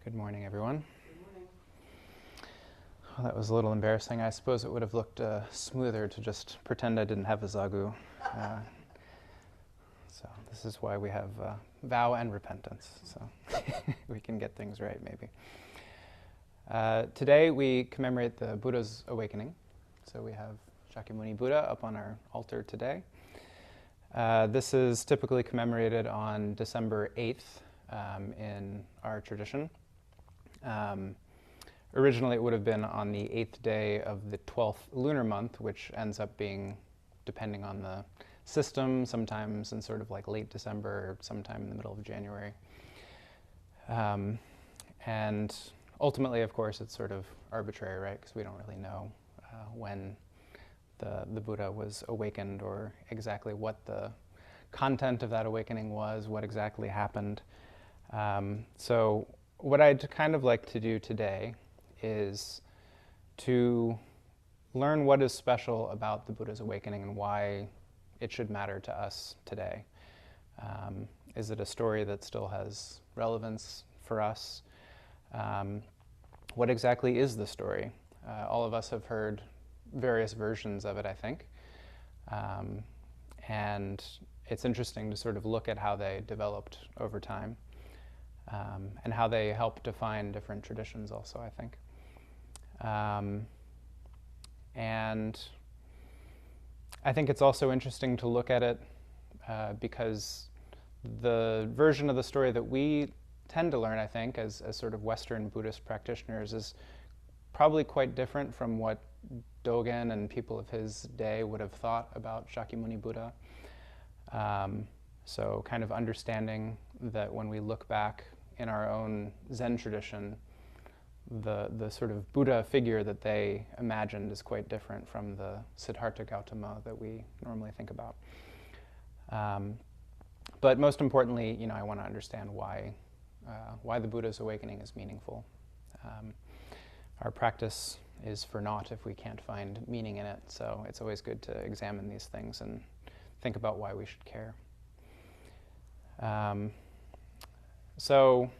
Good morning, everyone. Good morning. Well, that was a little embarrassing. I suppose it would have looked smoother to just pretend I didn't have a zagu. So this is why we have vow and repentance, so we can get things right, maybe. Today we commemorate the Buddha's awakening. So we have Shakyamuni Buddha up on our altar today. This is typically commemorated on December 8th in our tradition. Originally it would have been on the 8th day of the 12th lunar month, which ends up being, depending on the system, sometimes in sort of like late December or sometime in the middle of January. And ultimately, of course, it's sort of arbitrary, right? Because we don't really know when the Buddha was awakened or exactly what the content of that awakening was, what exactly happened. So what I'd kind of like to do today is to learn what is special about the Buddha's awakening and why it should matter to us today. Is it a story that still has relevance for us? What exactly is the story? All of us have heard various versions of it, I think. And it's interesting to sort of look at how they developed over time. And how they help define different traditions also, I think. And I think it's also interesting to look at it because the version of the story that we tend to learn, I think, as sort of Western Buddhist practitioners is probably quite different from what Dogen and people of his day would have thought about Shakyamuni Buddha. So kind of understanding that when we look back in our own Zen tradition, the sort of Buddha figure that they imagined is quite different from the Siddhartha Gautama that we normally think about. But most importantly, I want to understand why the Buddha's awakening is meaningful. Our practice is for naught if we can't find meaning in it, so it's always good to examine these things and think about why we should care. So,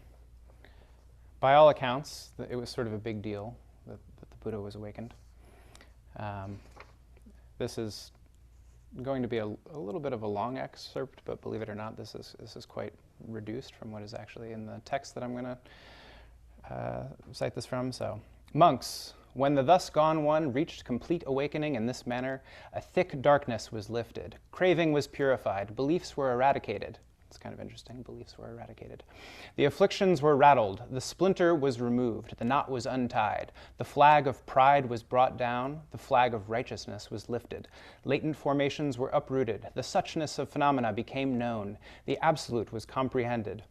by all accounts, it was sort of a big deal that the Buddha was awakened. This is going to be a little bit of a long excerpt, but believe it or not, this is quite reduced from what is actually in the text that I'm going to cite this from. So, monks, when the thus gone one reached complete awakening in this manner, a thick darkness was lifted, craving was purified, beliefs were eradicated. It's kind of interesting, beliefs were eradicated. The afflictions were rattled, the splinter was removed, the knot was untied, the flag of pride was brought down, the flag of righteousness was lifted, latent formations were uprooted, the suchness of phenomena became known, the absolute was comprehended.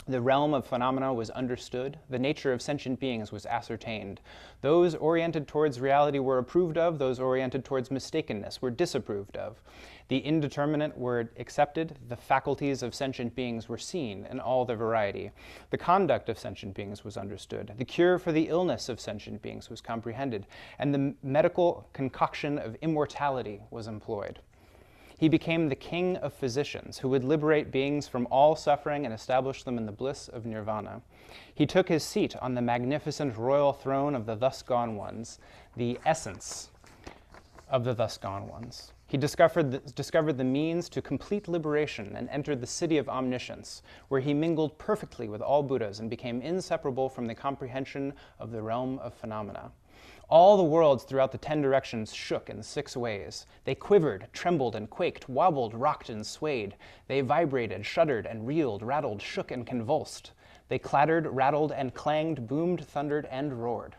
The realm of phenomena was understood, the nature of sentient beings was ascertained. Those oriented towards reality were approved of, those oriented towards mistakenness were disapproved of. The indeterminate were accepted, the faculties of sentient beings were seen in all their variety. The conduct of sentient beings was understood, the cure for the illness of sentient beings was comprehended, and the medical concoction of immortality was employed. He became the king of physicians who would liberate beings from all suffering and establish them in the bliss of nirvana. He took his seat on the magnificent royal throne of the thus gone ones, the essence of the thus gone ones. He discovered the means to complete liberation and entered the city of omniscience, where he mingled perfectly with all Buddhas and became inseparable from the comprehension of the realm of phenomena. All the worlds throughout the 10 directions shook in 6 ways. They quivered, trembled, and quaked, wobbled, rocked, and swayed. They vibrated, shuddered, and reeled, rattled, shook, and convulsed. They clattered, rattled, and clanged, boomed, thundered, and roared.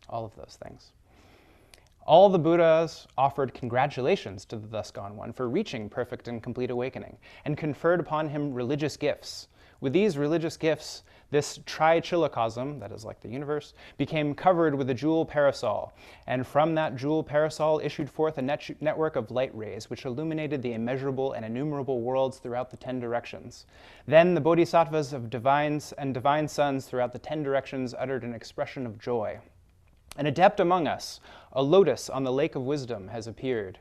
All of those things. All the Buddhas offered congratulations to the thus gone one for reaching perfect and complete awakening, and conferred upon him religious gifts. With these religious gifts, this trichilocosm, that is like the universe, became covered with a jewel parasol, and from that jewel parasol issued forth a network of light rays, which illuminated the immeasurable and innumerable worlds throughout the 10 directions. Then the bodhisattvas of divines and divine sons throughout the 10 directions uttered an expression of joy. An adept among us, a lotus on the lake of wisdom, has appeared.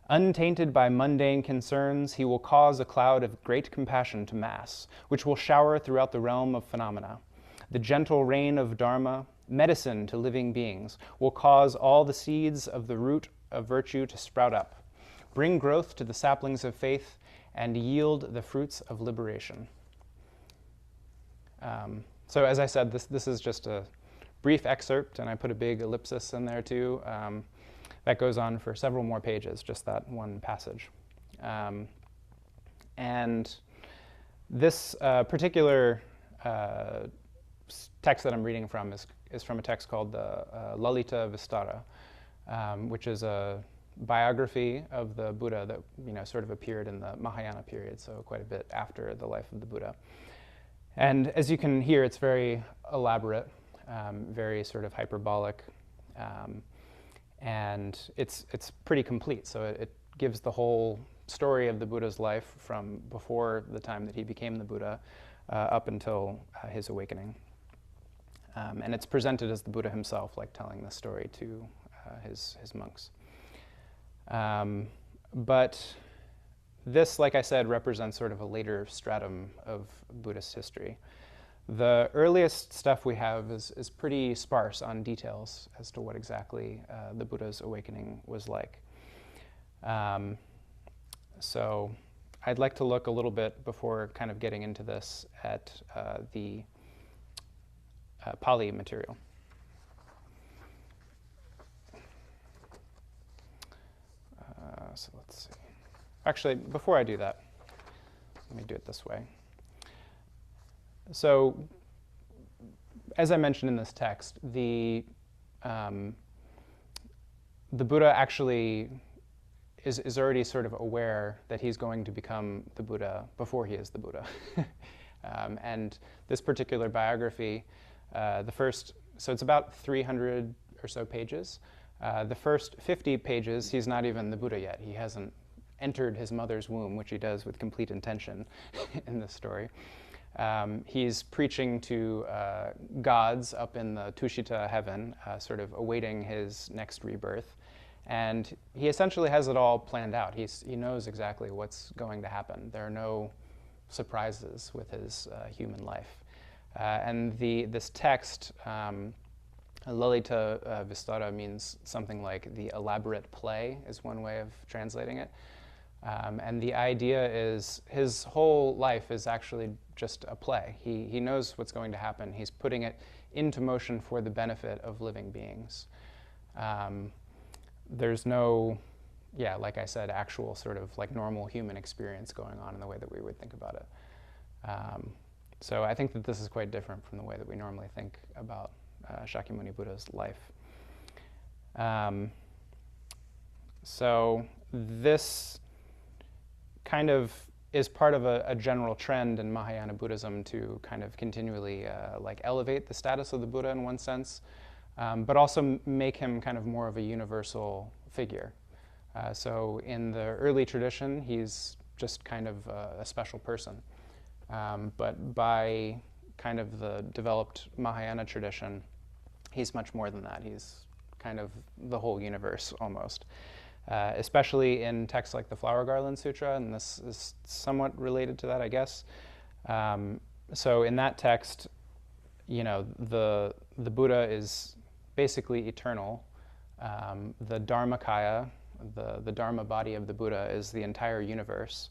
Untainted by mundane concerns, he will cause a cloud of great compassion to mass, which will shower throughout the realm of phenomena. the gentle rain of Dharma, medicine to living beings, will cause all the seeds of the root of virtue to sprout up, bring growth to the saplings of faith, and yield the fruits of liberation. So as I said, this is just a brief excerpt, and I put a big ellipsis in there too. That goes on for several more pages, just that one passage. And this particular text that I'm reading from is from a text called the Lalita Vistara, which is a biography of the Buddha that sort of appeared in the Mahayana period, so quite a bit after the life of the Buddha. And as you can hear, it's very elaborate, very sort of hyperbolic, and it's pretty complete. So it gives the whole story of the Buddha's life from before the time that he became the Buddha up until his awakening. And it's presented as the Buddha himself, like telling the story to his monks. But this, like I said, represents sort of a later stratum of Buddhist history. The earliest stuff we have is pretty sparse on details as to what exactly the Buddha's awakening was like. So I'd like to look a little bit, before kind of getting into this, at the Pali material. So let's see. Actually, before I do that, let me do it this way. So, as I mentioned in this text, the Buddha actually is already sort of aware that he's going to become the Buddha before he is the Buddha. And this particular biography, so it's about 300 or so pages. The first 50 pages, he's not even the Buddha yet. He hasn't entered his mother's womb, which he does with complete intention in this story. He's preaching to gods up in the Tushita heaven, sort of awaiting his next rebirth. And he essentially has it all planned out. He knows exactly what's going to happen. There are no surprises with his human life. And this text, Lalita Vistara, means something like the elaborate play, is one way of translating it. And the idea is his whole life is actually just a play. He knows what's going to happen. He's putting it into motion for the benefit of living beings. There's no, like I said, actual sort of like normal human experience going on in the way that we would think about it. So I think that this is quite different from the way that we normally think about Shakyamuni Buddha's life. So this kind of is part of a general trend in Mahayana Buddhism to kind of continually like elevate the status of the Buddha in one sense, but also make him kind of more of a universal figure. So in the early tradition, he's just kind of a special person. But by kind of the developed Mahayana tradition, he's much more than that. He's kind of the whole universe almost. Especially in texts like the Flower Garland Sutra, and this is somewhat related to that, I guess. So in that text, the Buddha is basically eternal. The Dharmakaya, the Dharma body of the Buddha, is the entire universe.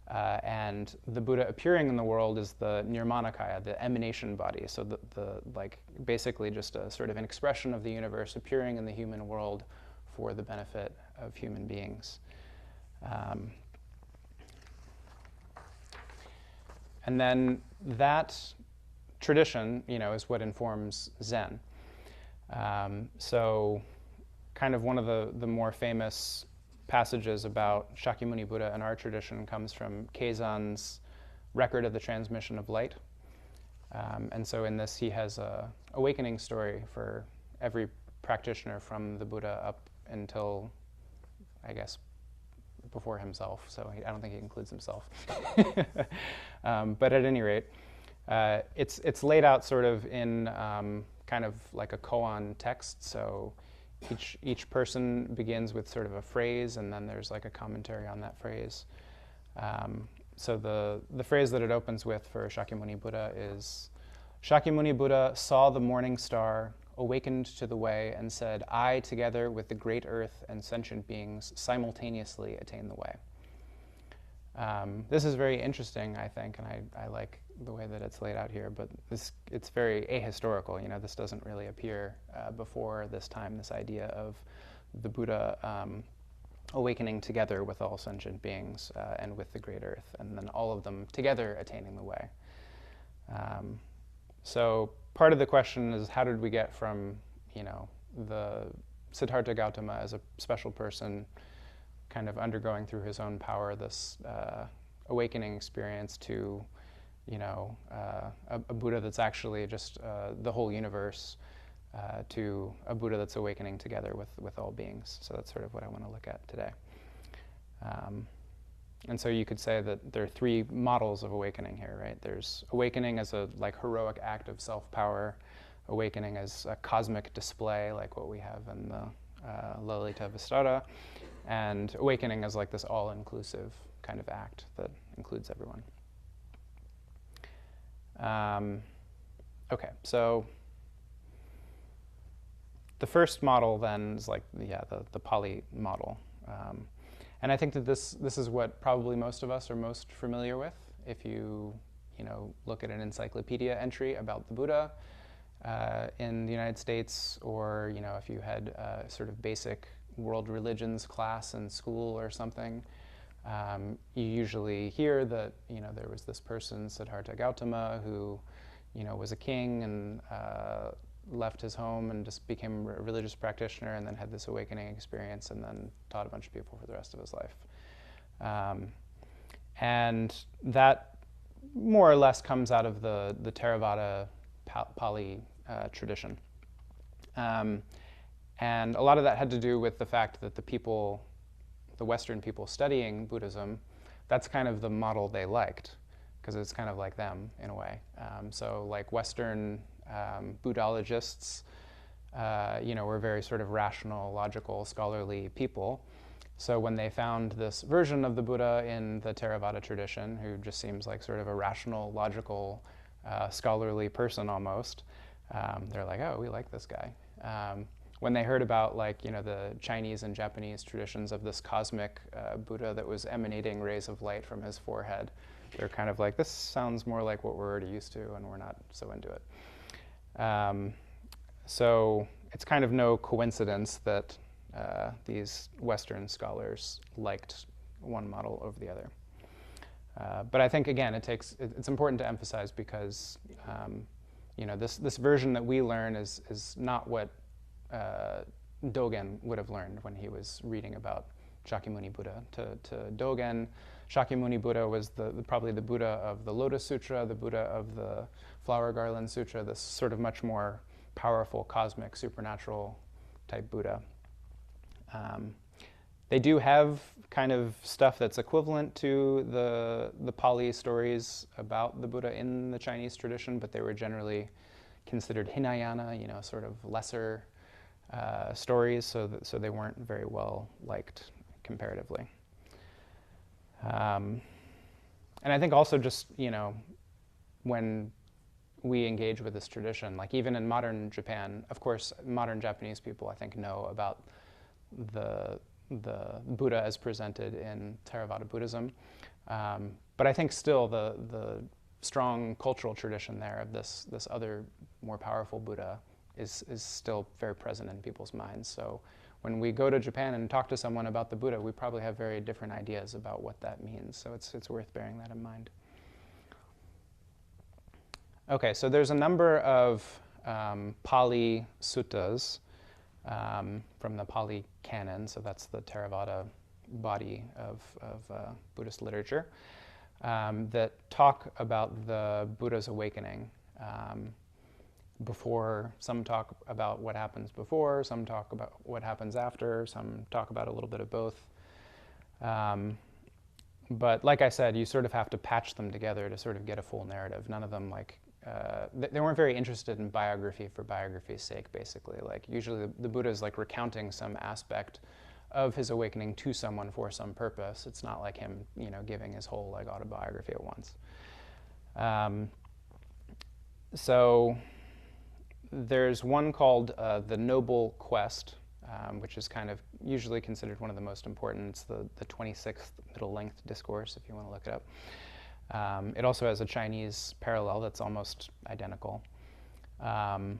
And the Buddha appearing in the world is the Nirmanakaya, the emanation body. So the like basically just a sort of an expression of the universe appearing in the human world for the benefit of human beings. And then that tradition, is what informs Zen. So kind of one of the more famous passages about Shakyamuni Buddha in our tradition comes from Keizan's record of the transmission of light. And so in this, he has a awakening story for every practitioner from the Buddha up until, I guess, before himself. So I don't think he includes himself. But at any rate, it's laid out sort of in kind of like a koan text. So each person begins with sort of a phrase, and then there's like a commentary on that phrase. So the phrase that it opens with for Shakyamuni Buddha is Shakyamuni Buddha saw the morning star, awakened to the way, and said, I, together with the great earth and sentient beings, simultaneously attain the way. This is very interesting, I think, and I like the way that it's laid out here, but it's very ahistorical. This doesn't really appear before this time, this idea of the Buddha awakening together with all sentient beings and with the great earth, and then all of them together attaining the way. So part of the question is, how did we get from, the Siddhartha Gautama as a special person kind of undergoing through his own power this awakening experience to, a Buddha that's actually just the whole universe, to a Buddha that's awakening together with all beings. So that's sort of what I want to look at today. And so you could say that there are three models of awakening here, right? There's awakening as a heroic act of self-power, awakening as a cosmic display like what we have in the Lalita Vistara, and awakening as this all-inclusive kind of act that includes everyone. Okay, so the first model then is the Pali model. And I think that this is what probably most of us are most familiar with. If you look at an encyclopedia entry about the Buddha in the United States, or if you had a sort of basic world religions class in school or something, you usually hear that there was this person, Siddhartha Gautama, who was a king and left his home and just became a religious practitioner, and then had this awakening experience, and then taught a bunch of people for the rest of his life. And that more or less comes out of the Theravada Pali tradition. And a lot of that had to do with the fact that the Western people studying Buddhism, that's kind of the model they liked, because it's kind of like them in a way. So Western Buddhologists, were very sort of rational, logical, scholarly people. So when they found this version of the Buddha in the Theravada tradition, who just seems like sort of a rational, logical, scholarly person almost, they're like, oh, we like this guy. When they heard about the Chinese and Japanese traditions of this cosmic Buddha that was emanating rays of light from his forehead, they're kind of like, this sounds more like what we're already used to, and we're not so into it. So it's kind of no coincidence that these Western scholars liked one model over the other. But I think, again, it's important to emphasize, because this version that we learn is not what Dogen would have learned when he was reading about Shakyamuni Buddha. To Dogen, Shakyamuni Buddha was probably the Buddha of the Lotus Sutra, the Buddha of the Flower Garland Sutra, this sort of much more powerful, cosmic, supernatural type Buddha. They do have kind of stuff that's equivalent to the Pali stories about the Buddha in the Chinese tradition, but they were generally considered Hinayana, sort of lesser stories, so they weren't very well liked comparatively. And I think also just, when we engage with this tradition, even in modern Japan, of course, modern Japanese people, I think, know about the Buddha as presented in Theravada Buddhism. But I think still the strong cultural tradition there of this other more powerful Buddha is still very present in people's minds. So when we go to Japan and talk to someone about the Buddha, we probably have very different ideas about what that means. So it's worth bearing that in mind. Okay, so there's a number of Pali suttas from the Pali canon, so that's the Theravada body of Buddhist literature, that talk about the Buddha's awakening. Before, some talk about what happens before, some talk about what happens after, some talk about a little bit of both. But like I said, you sort of have to patch them together to sort of get a full narrative. None of them they weren't very interested in biography for biography's sake, basically. Usually the Buddha is recounting some aspect of his awakening to someone for some purpose. It's not like him, giving his whole autobiography at once. So there's one called the Noble Quest, which is kind of usually considered one of the most important. It's the 26th Middle Length Discourse, if you want to look it up. It also has a Chinese parallel that's almost identical. And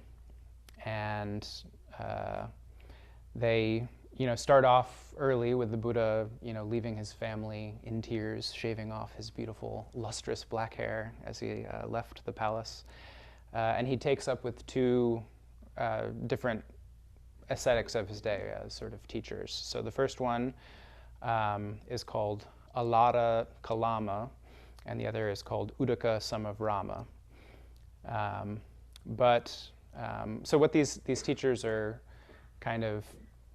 they start off early with the Buddha, leaving his family in tears, shaving off his beautiful, lustrous black hair as he left the palace. And he takes up with two different ascetics of his day as sort of teachers. So the first one is called Alara Kalama, and the other is called Uddaka, son of Rama. So what these teachers are kind of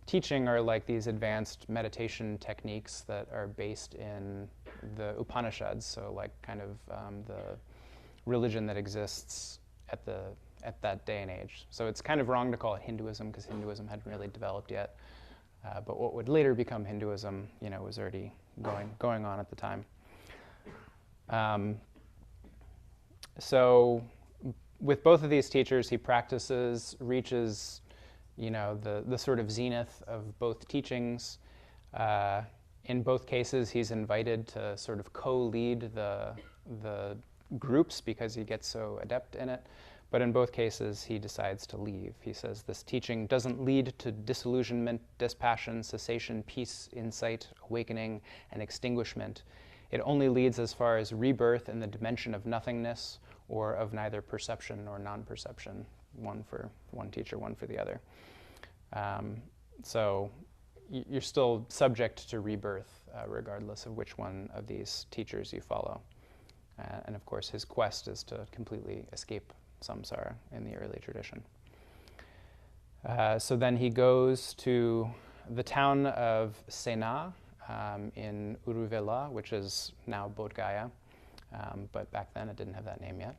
teaching are like these advanced meditation techniques that are based in the Upanishads, so like kind of the religion that exists at that day and age. So it's kind of wrong to call it Hinduism because Hinduism hadn't really developed yet. But what would later become Hinduism, was already going on at the time. So with both of these teachers, he reaches, the sort of zenith of both teachings. In both cases, he's invited to sort of co-lead the groups because he gets so adept in it. But in both cases, he decides to leave. He says this teaching doesn't lead to disillusionment, dispassion, cessation, peace, insight, awakening, and extinguishment. It only leads as far as rebirth in the dimension of nothingness or of neither perception nor non-perception, one for one teacher, one for the other. So you're still subject to rebirth regardless of which one of these teachers you follow. And of course, his quest is to completely escape samsara in the early tradition. So then he goes to the town of Sena in Uruvela, which is now Bodh Gaya, but back then it didn't have that name yet.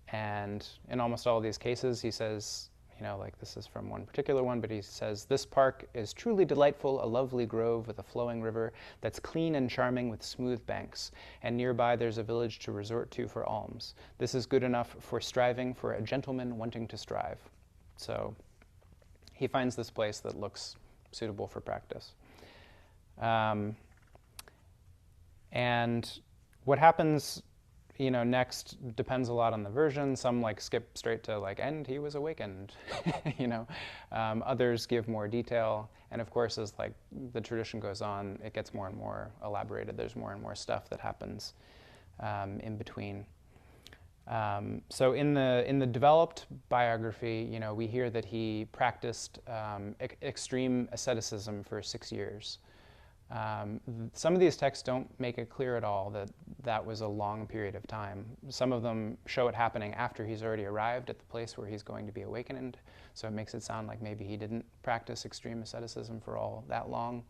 And in almost all of these cases, he says, like this is from one particular one, but he says, this park is truly delightful, a lovely grove with a flowing river that's clean and charming with smooth banks, and nearby there's a village to resort to for alms. This is good enough for striving for a gentleman wanting to strive. So he finds this place that looks suitable for practice. And what happens next depends a lot on the version. Some skip straight to and he was awakened, Others give more detail. And of course, as the tradition goes on, it gets more and more elaborated. There's more and more stuff that happens in between. So in the developed biography, we hear that he practiced extreme asceticism for 6 years. Some of these texts don't make it clear at all that was a long period of time. Some of them show it happening after he's already arrived at the place where he's going to be awakened, so it makes it sound like maybe he didn't practice extreme asceticism for all that long.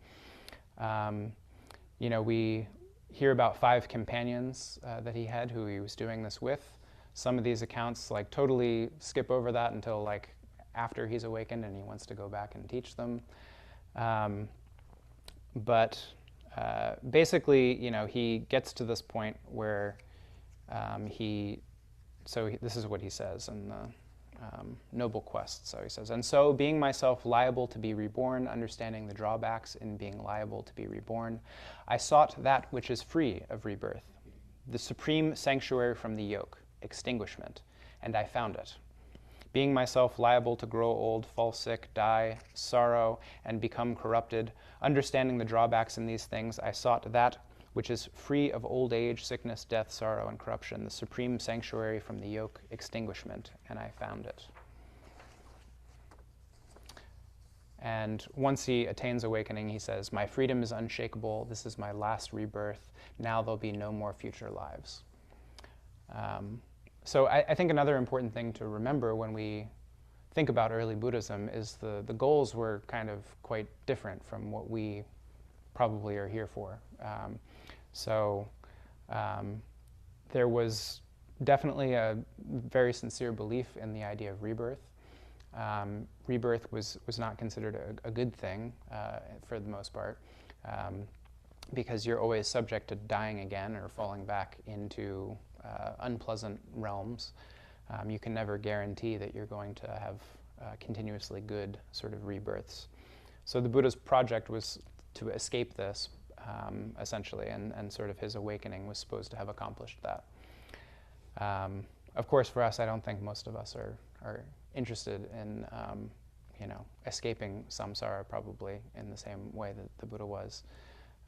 We hear about 5 companions that he had who he was doing this with. Some of these accounts totally skip over that until after he's awakened and he wants to go back and teach them. But basically, he gets to this point where this is what he says in the Noble Quest. So he says, and so, being myself liable to be reborn, understanding the drawbacks in being liable to be reborn, I sought that which is free of rebirth, the supreme sanctuary from the yoke, extinguishment, and I found it. Being myself liable to grow old, fall sick, die, sorrow, and become corrupted, understanding the drawbacks in these things, I sought that which is free of old age, sickness, death, sorrow, and corruption, the supreme sanctuary from the yoke, extinguishment, and I found it. And once he attains awakening, he says, my freedom is unshakable, this is my last rebirth, now there'll be no more future lives. So I think another important thing to remember when we think about early Buddhism is the goals were kind of quite different from what we probably are here for. There was definitely a very sincere belief in the idea of rebirth. Rebirth was not considered a good thing for the most part, because you're always subject to dying again or falling back into unpleasant realms. You can never guarantee that you're going to have continuously good sort of rebirths. So the Buddha's project was to escape this, essentially, and sort of his awakening was supposed to have accomplished that. Of course, for us, I don't think most of us are interested in, escaping samsara, probably in the same way that the Buddha was.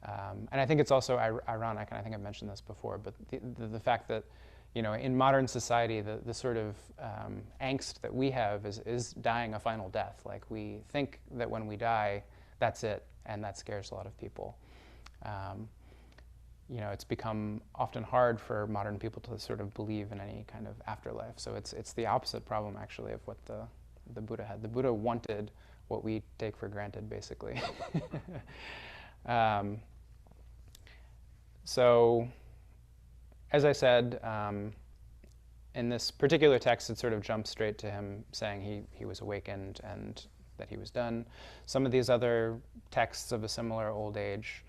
And I think it's also ironic, and I think I've mentioned this before, but the fact that, in modern society, the sort of angst that we have is dying a final death. Like, we think that when we die, that's it, and that scares a lot of people. It's become often hard for modern people to sort of believe in any kind of afterlife. So it's the opposite problem, actually, of what the Buddha had. The Buddha wanted what we take for granted, basically. So, as I said, in this particular text, it sort of jumps straight to him saying he was awakened and that he was done. Some of these other texts of a similar old age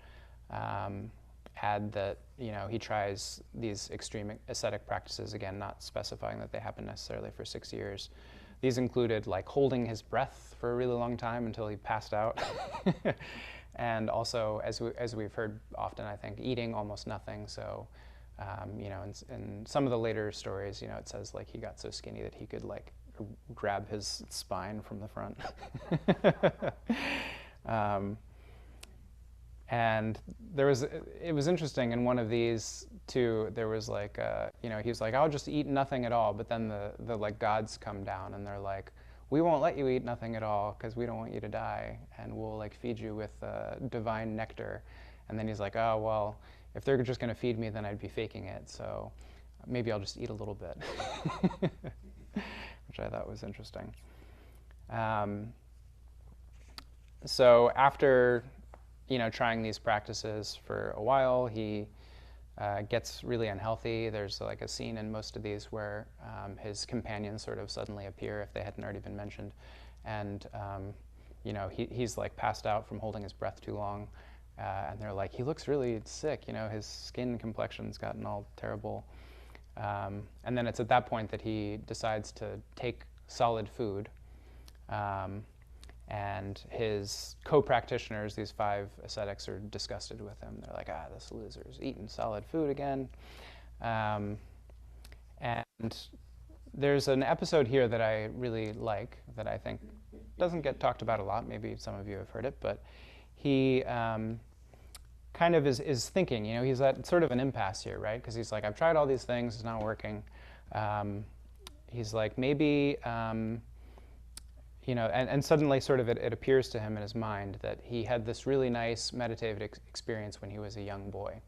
had that, he tries these extreme ascetic practices, again, not specifying that they happen necessarily for 6 years. These included, like, holding his breath for a really long time until he passed out. And also, as we've heard often, I think, eating almost nothing. So, in some of the later stories, it says, like, he got so skinny that he could, like, grab his spine from the front. And it was interesting in one of these too, there was like, he was like, I'll just eat nothing at all. But then the like gods come down and they're like, we won't let you eat nothing at all because we don't want you to die, and we'll like feed you with divine nectar. And then he's like, oh, well, if they're just going to feed me, then I'd be faking it. So maybe I'll just eat a little bit, which I thought was interesting. So after, trying these practices for a while, he gets really unhealthy. There's like a scene in most of these where his companions sort of suddenly appear if they hadn't already been mentioned. And, he's like passed out from holding his breath too long. And they're like, he looks really sick, his skin complexion's gotten all terrible. And then it's at that point that he decides to take solid food. And his co-practitioners, these 5 ascetics, are disgusted with him. They're like, this loser's eating solid food again. And there's an episode here that I really like, that I think doesn't get talked about a lot. Maybe some of you have heard it, but he kind of is thinking, he's at sort of an impasse here, right? Because he's like, I've tried all these things, it's not working. He's like, maybe... and suddenly sort of it appears to him in his mind that he had this really nice meditative experience when he was a young boy.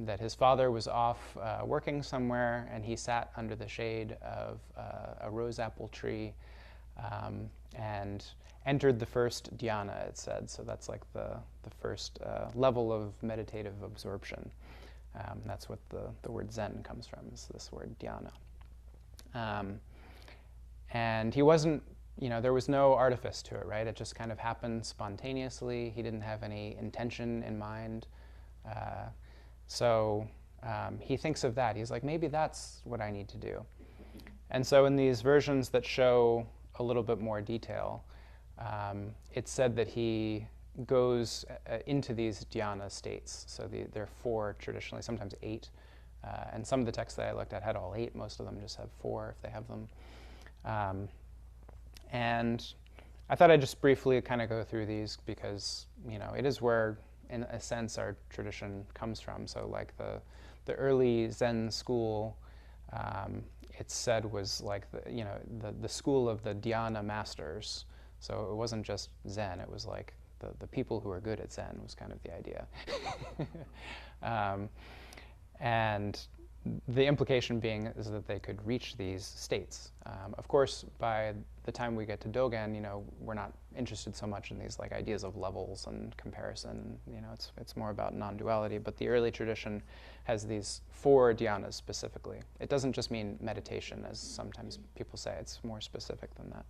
That his father was off working somewhere, and he sat under the shade of a rose apple tree and entered the first dhyana, it said. So that's like the first level of meditative absorption. That's what the word Zen comes from, is this word dhyana. And he wasn't, there was no artifice to it, right? It just kind of happened spontaneously. He didn't have any intention in mind. So he thinks of that. He's like, maybe that's what I need to do. And so in these versions that show a little bit more detail, it's said that he goes into these dhyana states. So there are 4 traditionally, sometimes 8. And some of the texts that I looked at had all 8. Most of them just have 4 if they have them. And I thought I'd just briefly kind of go through these because, it is where, in a sense, our tradition comes from. So like the early Zen school, it's said was like the school of the dhyana masters. So it wasn't just Zen, it was like the people who are good at Zen was kind of the idea. And the implication being is that they could reach these states. Of course, by the time we get to Dogen, we're not interested so much in these like ideas of levels and comparison. It's more about non-duality. But the early tradition has these 4 dhyanas specifically. It doesn't just mean meditation, as sometimes people say. It's more specific than that.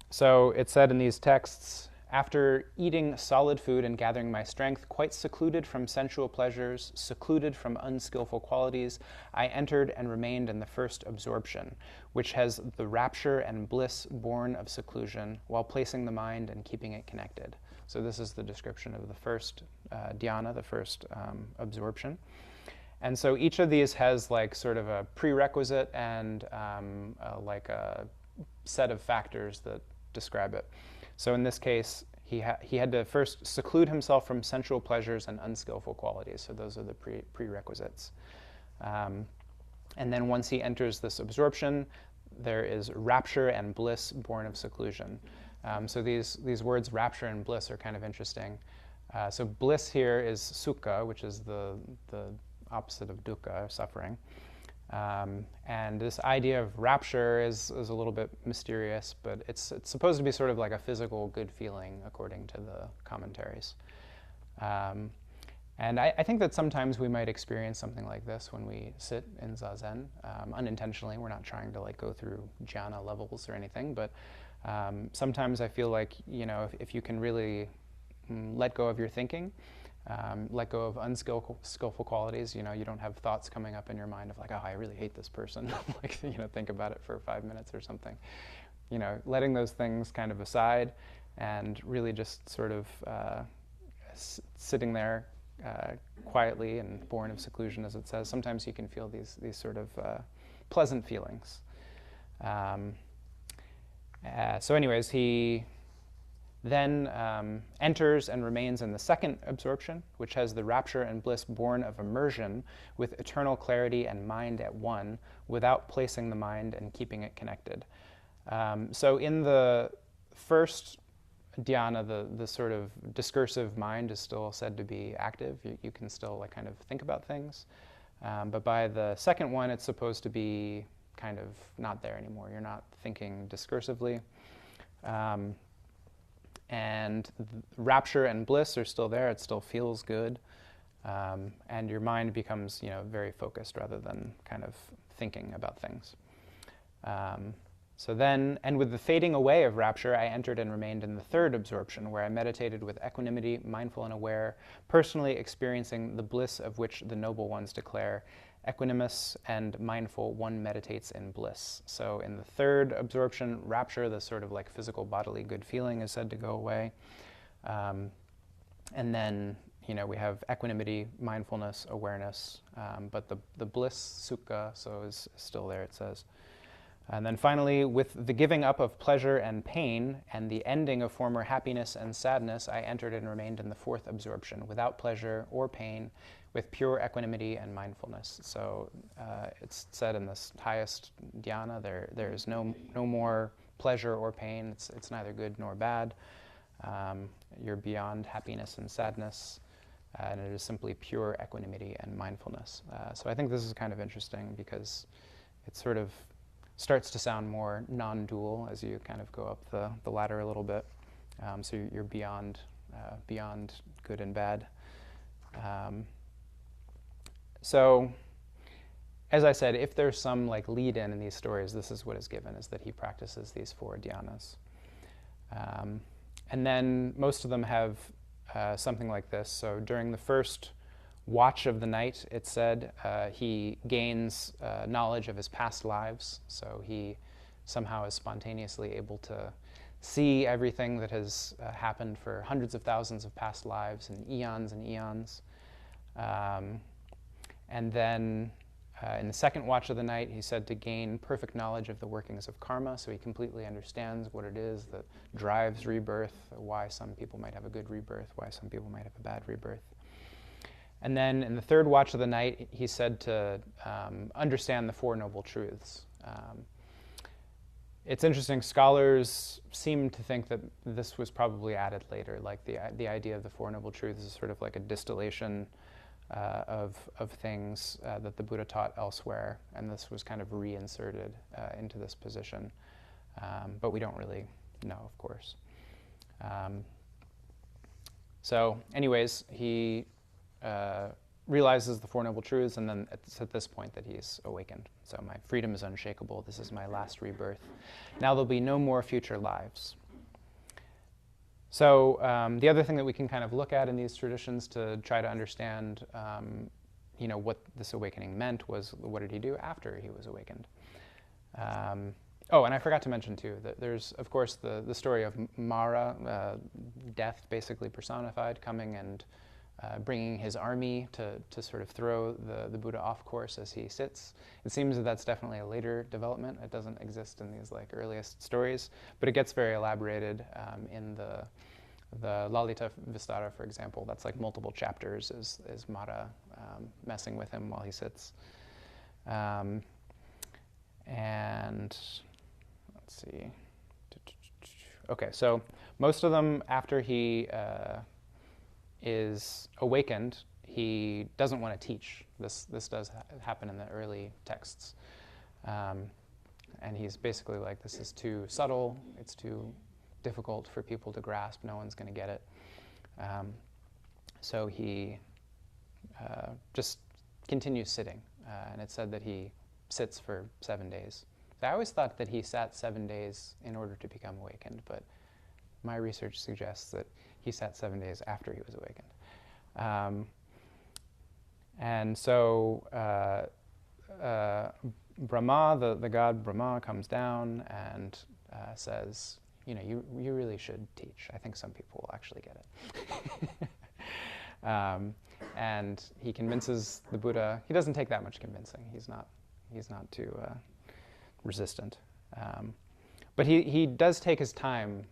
So it's said in these texts, After eating solid food and gathering my strength, quite secluded from sensual pleasures, secluded from unskillful qualities, I entered and remained in the first absorption, which has the rapture and bliss born of seclusion, while placing the mind and keeping it connected. So this is the description of the first dhyana, the first absorption. And so each of these has like sort of a prerequisite and like a set of factors that describe it. So in this case, he had to first seclude himself from sensual pleasures and unskillful qualities. So those are the prerequisites. And then once he enters this absorption, there is rapture and bliss born of seclusion. So these words, rapture and bliss, are kind of interesting. So bliss here is sukha, which is the opposite of dukkha, suffering. And this idea of rapture is a little bit mysterious, but it's supposed to be sort of like a physical good feeling, according to the commentaries. And I think that sometimes we might experience something like this when we sit in zazen, unintentionally. We're not trying to like go through jhana levels or anything, but sometimes I feel like, you know, if you can really let go of your thinking, let go of unskillful qualities, you know, you don't have thoughts coming up in your mind of like, oh, I really hate this person. Like, you know, think about it for 5 minutes or something. You know, letting those things kind of aside and really just sort of sitting there quietly and born of seclusion, as it says. Sometimes you can feel these sort of pleasant feelings. So anyways, he then enters and remains in the second absorption, which has the rapture and bliss born of immersion with eternal clarity and mind at one, without placing the mind and keeping it connected. So in the first dhyana, the sort of discursive mind is still said to be active. You can still like kind of think about things. But by the second one, it's supposed to be kind of not there anymore. You're not thinking discursively. And rapture and bliss are still there. It still feels good. And your mind becomes, you know, very focused rather than kind of thinking about things. So then, and with the fading away of rapture, I entered and remained in the third absorption, where I meditated with equanimity, mindful and aware, personally experiencing the bliss of which the noble ones declare. Equanimous and mindful, one meditates in bliss. So in the third absorption, rapture, the sort of like physical bodily good feeling, is said to go away. And then, you know, we have equanimity, mindfulness, awareness, but the bliss, sukha, so is still there, it says. And then finally, with the giving up of pleasure and pain and the ending of former happiness and sadness, I entered and remained in the fourth absorption, without pleasure or pain, with pure equanimity and mindfulness. So it's said in this highest dhyana, there is no more pleasure or pain. It's neither good nor bad. You're beyond happiness and sadness, and it is simply pure equanimity and mindfulness. So I think this is kind of interesting because it sort of starts to sound more non-dual as you kind of go up the ladder a little bit. So you're beyond good and bad. So, as I said, if there's some like lead-in these stories, this is what is given, is that he practices these 4 dhyanas. And then most of them have something like this. So during the first watch of the night, it said, he gains knowledge of his past lives. So he somehow is spontaneously able to see everything that has happened for hundreds of thousands of past lives and eons and eons. And then in the second watch of the night, he said to gain perfect knowledge of the workings of karma, so he completely understands what it is that drives rebirth, why some people might have a good rebirth, why some people might have a bad rebirth. And then in the third watch of the night, he said to understand the 4 Noble Truths. It's interesting, scholars seem to think that this was probably added later, like the idea of the 4 Noble Truths is sort of like a distillation of things that the Buddha taught elsewhere, and this was kind of reinserted into this position. But we don't really know, of course. So anyways, he realizes the 4 Noble Truths, and then it's at this point that he's awakened. So my freedom is unshakable. This is my last rebirth. Now there'll be no more future lives. So the other thing that we can kind of look at in these traditions to try to understand, what this awakening meant was, what did he do after he was awakened? Oh, and I forgot to mention too that there's, of course, the story of Mara, death basically personified, coming and bringing his army to sort of throw the Buddha off course as he sits. It seems that that's definitely a later development. It doesn't exist in these earliest stories, but it gets very elaborated in the Lalita Vistara, for example. That's multiple chapters is Mara messing with him while he sits. And let's see. Okay, so most of them, after he is awakened, he doesn't want to teach. This does happen in the early texts. And he's basically like, this is too subtle, it's too difficult for people to grasp, no one's going to get it. So he just continues sitting. And it's said that he sits for 7 days. So I always thought that he sat 7 days in order to become awakened, but my research suggests that he sat 7 days after he was awakened. And so Brahma, the god Brahma, comes down and says, you really should teach. I think some people will actually get it. And he convinces the Buddha. He doesn't take that much convincing. He's not too resistant. But he does take his time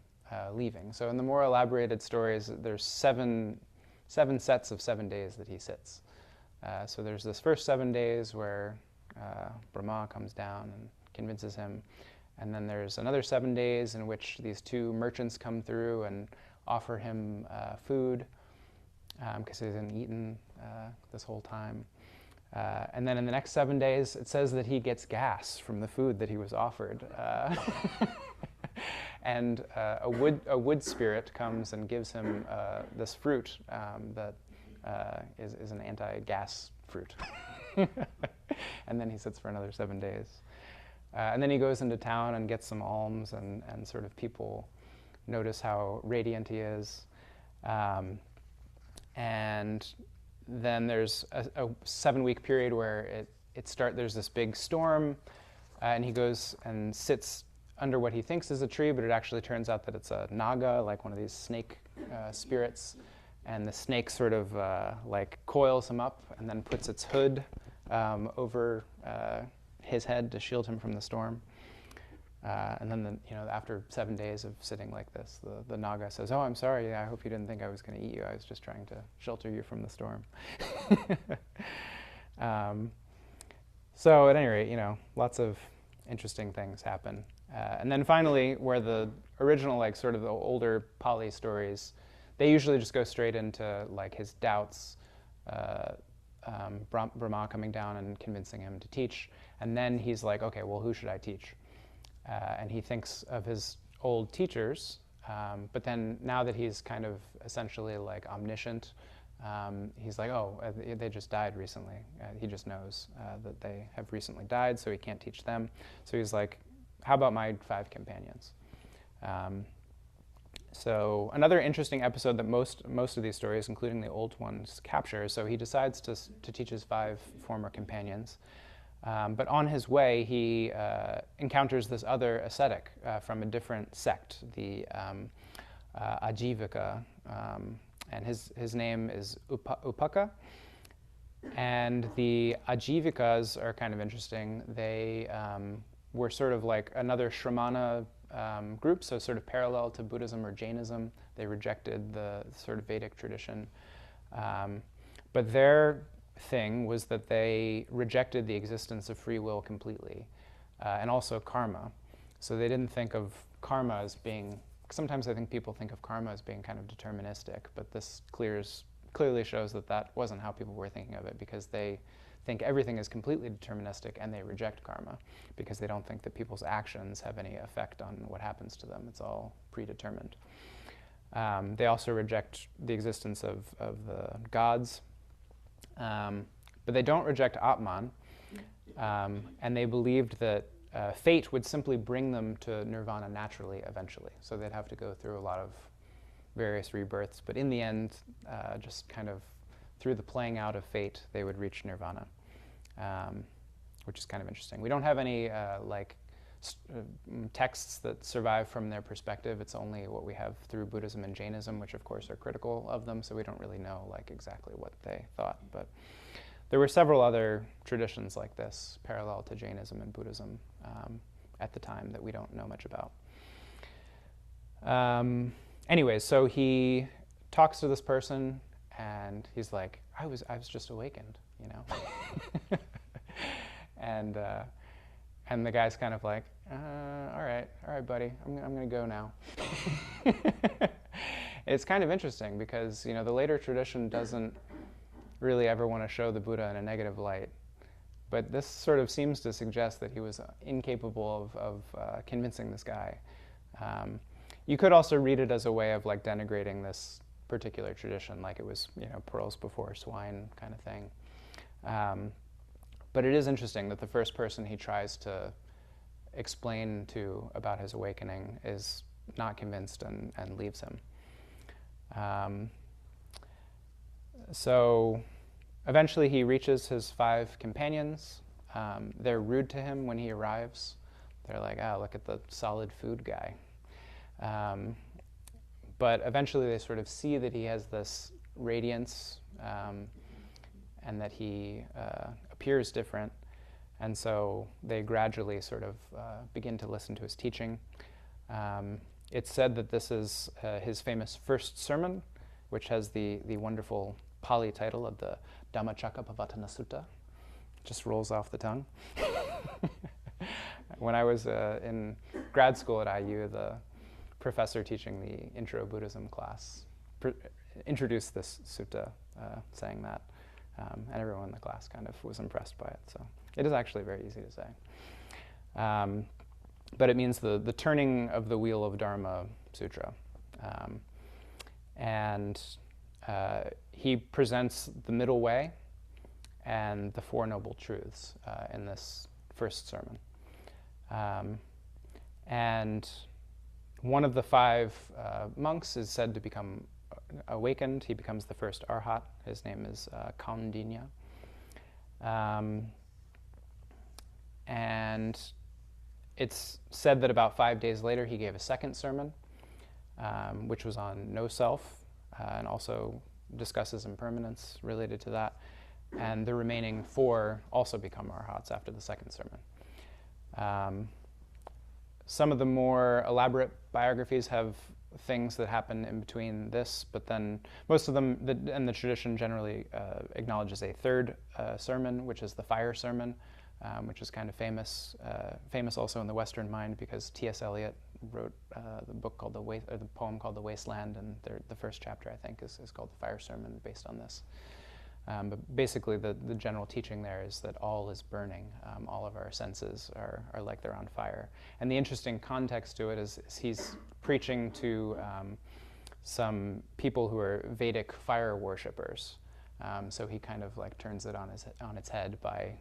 leaving. So in the more elaborated stories, there's seven sets of 7 days that he sits. So there's this first 7 days where Brahma comes down and convinces him. And then there's another 7 days in which these two merchants come through and offer him food because he hasn't eaten this whole time. And then in the next 7 days, it says that he gets gas from the food that he was offered. And a wood spirit comes and gives him this fruit that is an anti-gas fruit. And then he sits for another 7 days. And then he goes into town and gets some alms, and sort of people notice how radiant he is. And then there's a 7-week period where there's this big storm, and he goes and sits under what he thinks is a tree, but it actually turns out that it's a naga, like one of these snake spirits. And the snake sort of coils him up and then puts its hood over his head to shield him from the storm. And then, after 7 days of sitting like this, the naga says, "Oh, I'm sorry. I hope you didn't think I was going to eat you. I was just trying to shelter you from the storm." So at any rate, lots of interesting things happen. And then finally, where the original, sort of the older Pali stories, they usually just go straight into his doubts, Brahma coming down and convincing him to teach. And then he's like, okay, well, who should I teach? And he thinks of his old teachers, but then now that he's kind of essentially omniscient, he's like, oh, they just died recently. He just knows that they have recently died, so he can't teach them. So he's like, how about my 5 companions? So another interesting episode that most of these stories, including the old ones, capture. So he decides to teach his 5 former companions. But on his way, he encounters this other ascetic from a different sect, the Ajivika, and his name is Upaka. And the Ajivikas are kind of interesting. They were sort of like another Shramana group, so sort of parallel to Buddhism or Jainism. They rejected the sort of Vedic tradition. But their thing was that they rejected the existence of free will completely, and also karma. So they didn't think of karma as being, sometimes I think people think of karma as being kind of deterministic, but this clearly shows that wasn't how people were thinking of it, because they think everything is completely deterministic and they reject karma because they don't think that people's actions have any effect on what happens to them. It's all predetermined. They also reject the existence of the gods, but they don't reject Atman, and they believed that fate would simply bring them to nirvana naturally eventually. So they'd have to go through a lot of various rebirths, but in the end, just kind of through the playing out of fate, they would reach nirvana, which is kind of interesting. We don't have any texts that survive from their perspective. It's only what we have through Buddhism and Jainism, which of course are critical of them, so we don't really know like exactly what they thought. But there were several other traditions like this, parallel to Jainism and Buddhism at the time, that we don't know much about. Anyways, so he talks to this person, and he's like, I was just awakened, you know? And the guy's kind of like, all right, buddy, I'm going to go now. It's kind of interesting because, you know, the later tradition doesn't really ever want to show the Buddha in a negative light. But this sort of seems to suggest that he was incapable of convincing this guy. You could also read it as a way of like denigrating this particular tradition, like it was, you know, pearls before swine kind of thing. But it is interesting that the first person he tries to explain to about his awakening is not convinced and leaves him. So eventually he reaches his 5 companions. They're rude to him when he arrives. They're like, look at the solid food guy. But eventually they sort of see that he has this radiance and that he appears different. And so they gradually sort of begin to listen to his teaching. It's said that this is his famous first sermon, which has the wonderful Pali title of the Dhammacakkappavattana Sutta. Just rolls off the tongue. When I was in grad school at IU, the professor teaching the Intro Buddhism class introduced this sutta, saying that, and everyone in the class kind of was impressed by it. So it is actually very easy to say. But it means the turning of the wheel of Dharma Sutra. And he presents the middle way and the 4 noble truths in this first sermon. And one of the 5 monks is said to become awakened. He becomes the first arhat. His name is Kaundinya. And it's said that about 5 days later he gave a second sermon, which was on no self, and also discusses impermanence related to that. And the remaining 4 also become arhats after the second sermon. Some of the more elaborate biographies have things that happen in between this, but then most of them, and the tradition generally acknowledges a third sermon, which is the fire sermon, which is kind of famous also in the Western mind because T.S. Eliot wrote the poem called The Wasteland, and the first chapter, I think, is called the Fire Sermon, based on this. But basically, the general teaching there is that all is burning. All of our senses are like they're on fire. And the interesting context to it is he's preaching to some people who are Vedic fire worshippers. So he kind of like turns it on its head by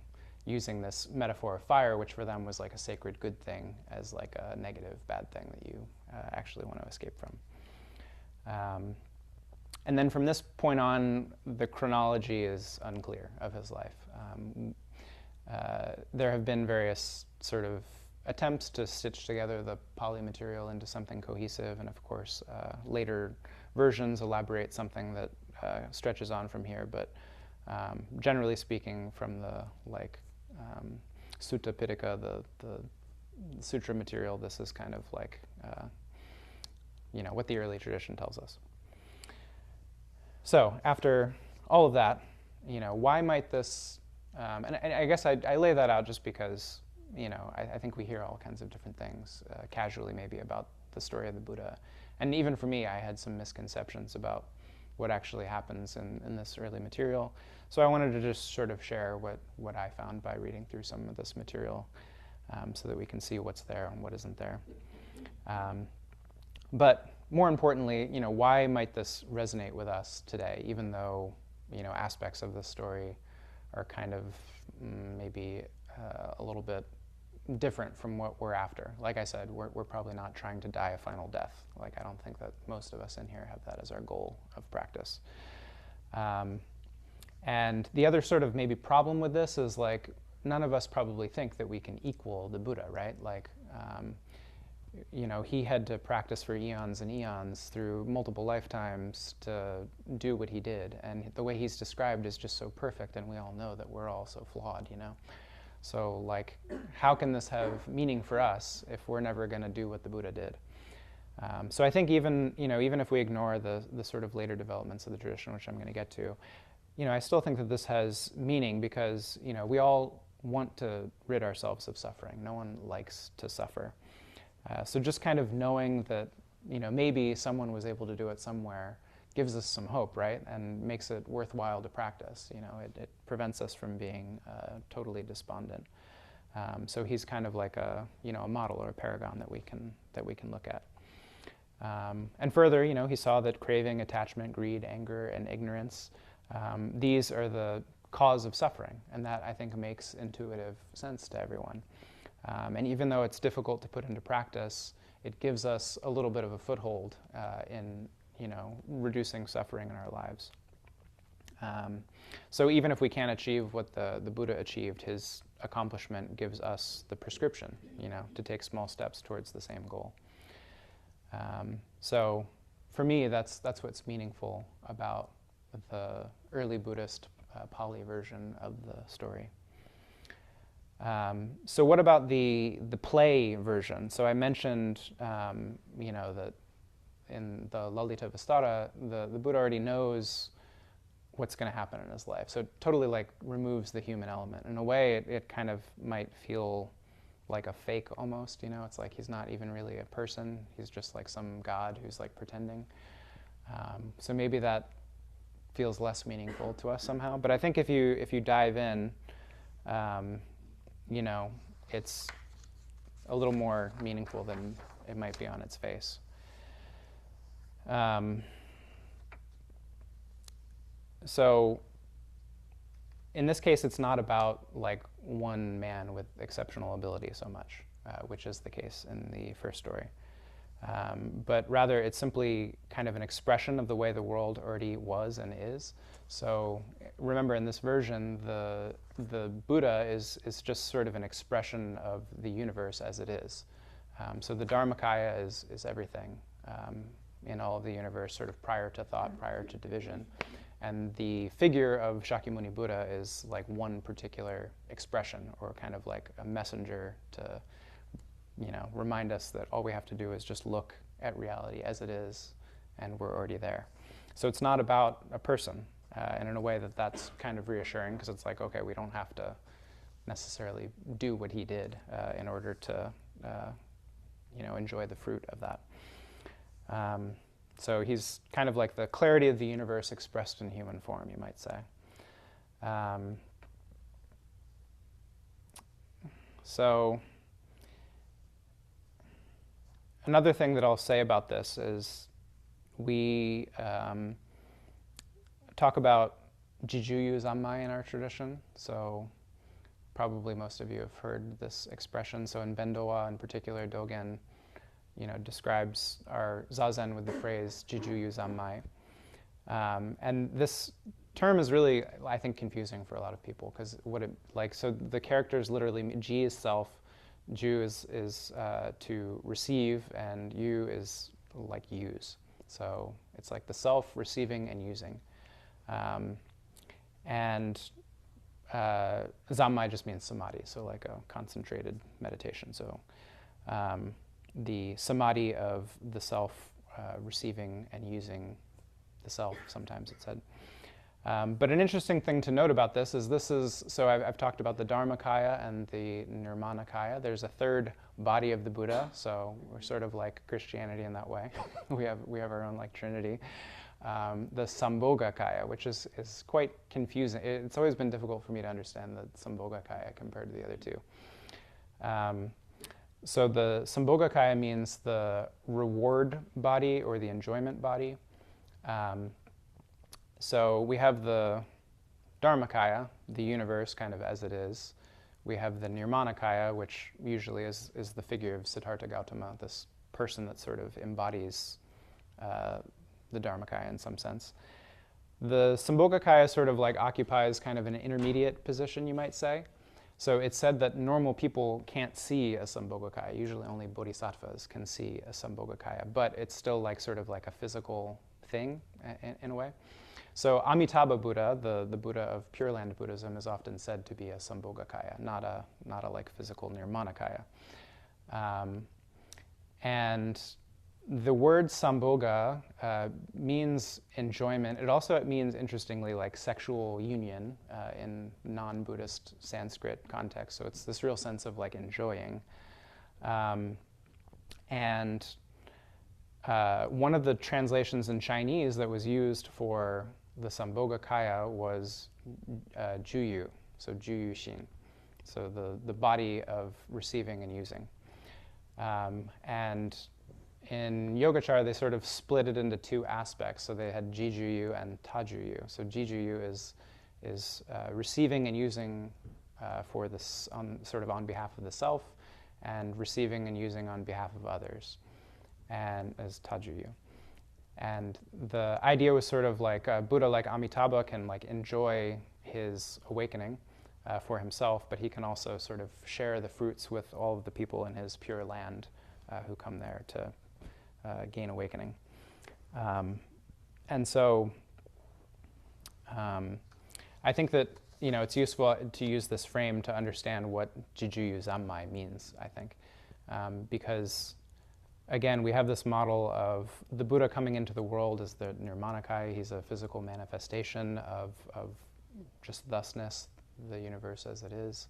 using this metaphor of fire, which for them was like a sacred good thing, as like a negative bad thing that you actually want to escape from. And then from this point on, the chronology is unclear of his life. There have been various sort of attempts to stitch together the Pali material into something cohesive, and of course later versions elaborate something that stretches on from here, but generally speaking, from the Sutta Pitaka, the sutra material, this is kind of like what the early tradition tells us. So after all of that, why might this, and I guess I lay that out just because, I think we hear all kinds of different things casually maybe about the story of the Buddha. And even for me, I had some misconceptions about what actually happens in this early material. So I wanted to just sort of share what I found by reading through some of this material so that we can see what's there and what isn't there. But more importantly, why might this resonate with us today, even though, aspects of the story are kind of maybe a little bit different from what we're after. Like I said, we're probably not trying to die a final death. Like, I don't think that most of us in here have that as our goal of practice. And the other sort of maybe problem with this is, like, none of us probably think that we can equal the Buddha, right? Like, he had to practice for eons and eons through multiple lifetimes to do what he did. And the way he's described is just so perfect, and we all know that we're all so flawed, So, like, how can this have meaning for us if we're never going to do what the Buddha did? So I think even if we ignore the sort of later developments of the tradition, which I'm going to get to, I still think that this has meaning because, we all want to rid ourselves of suffering. No one likes to suffer. So just kind of knowing that, maybe someone was able to do it somewhere gives us some hope, right? And makes it worthwhile to practice. It prevents us from being totally despondent. So he's kind of like a model or a paragon that we can look at. And further, he saw that craving, attachment, greed, anger, and ignorance, these are the cause of suffering, and that, I think, makes intuitive sense to everyone. And even though it's difficult to put into practice, it gives us a little bit of a foothold in reducing suffering in our lives. So even if we can't achieve what the Buddha achieved, his accomplishment gives us the prescription, to take small steps towards the same goal. So for me, that's what's meaningful about the early Buddhist Pali version of the story. So what about the play version? So I mentioned, that in the Lalita Vistara, the Buddha already knows what's going to happen in his life. So it totally, like, removes the human element. In a way, it kind of might feel like a fake almost, It's like he's not even really a person. He's just like some god who's, like, pretending. So maybe that feels less meaningful to us somehow. But I think if you dive in, it's a little more meaningful than it might be on its face. So in this case, it's not about, like, one man with exceptional ability so much, which is the case in the first story. But rather, it's simply kind of an expression of the way the world already was and is. So remember, in this version, the Buddha is just sort of an expression of the universe as it is. So the Dharmakaya is everything in all of the universe, sort of prior to thought, prior to division. And the figure of Shakyamuni Buddha is like one particular expression, or kind of like a messenger to remind us that all we have to do is just look at reality as it is, and we're already there. So it's not about a person, and in a way that's kind of reassuring, because it's like, okay, we don't have to necessarily do what he did in order to enjoy the fruit of that. So he's kind of like the clarity of the universe expressed in human form, you might say. So another thing that I'll say about this is we talk about Jijuyu Zanmai in our tradition. So probably most of you have heard this expression. So in Bendowa in particular, Dogen describes our zazen with the phrase Jijuyu Zanmai. And this term is really, I think, confusing for a lot of people, because so the characters literally, ji is self, ju is to receive, and yu is like use. So it's like the self receiving and using. And Zanmai just means samadhi, so like a concentrated meditation. So the samadhi of the self receiving and using the self, sometimes it's said. But an interesting thing to note about this is, so I've talked about the Dharmakaya and the Nirmanakaya. There's a third body of the Buddha, so we're sort of like Christianity in that way. we have our own, like, Trinity. The Sambhogakaya, which is quite confusing. It's always been difficult for me to understand the Sambhogakaya compared to the other two. So the Sambhogakaya means the reward body or the enjoyment body. So we have the Dharmakaya, the universe kind of as it is, we have the Nirmanakaya, which usually is the figure of Siddhartha Gautama, this person that sort of embodies the Dharmakaya in some sense. The Sambhogakaya sort of like occupies kind of an intermediate position, you might say. So it's said that normal people can't see a Sambhogakaya. Usually only bodhisattvas can see a Sambhogakaya, but it's still like sort of like a physical thing in a way. So Amitabha Buddha, the Buddha of Pure Land Buddhism, is often said to be a Sambhogakaya, not a like physical Nirmanakaya. And the word Sambhoga means enjoyment. It also means, interestingly, like sexual union in non-Buddhist Sanskrit context. So it's this real sense of like enjoying. And one of the translations in Chinese that was used for the Sambhogakaya was Juyu, so Juyu Xin, so the body of receiving and using. And in Yogacara, they sort of split it into two aspects. So they had Jijuyu and Tajuyu. So Jijuyu is receiving and using for this sort of on behalf of the self, and receiving and using on behalf of others, and as Tajuyu. And the idea was sort of like a Buddha like Amitabha can like enjoy his awakening for himself, but he can also sort of share the fruits with all of the people in his pure land who come there to gain awakening. And so I think that, you know, it's useful to use this frame to understand what Jijuyu Zammai means, I think. Because, again, we have this model of the Buddha coming into the world as the Nirmanakaya. He's a physical manifestation of just thusness, the universe as it is.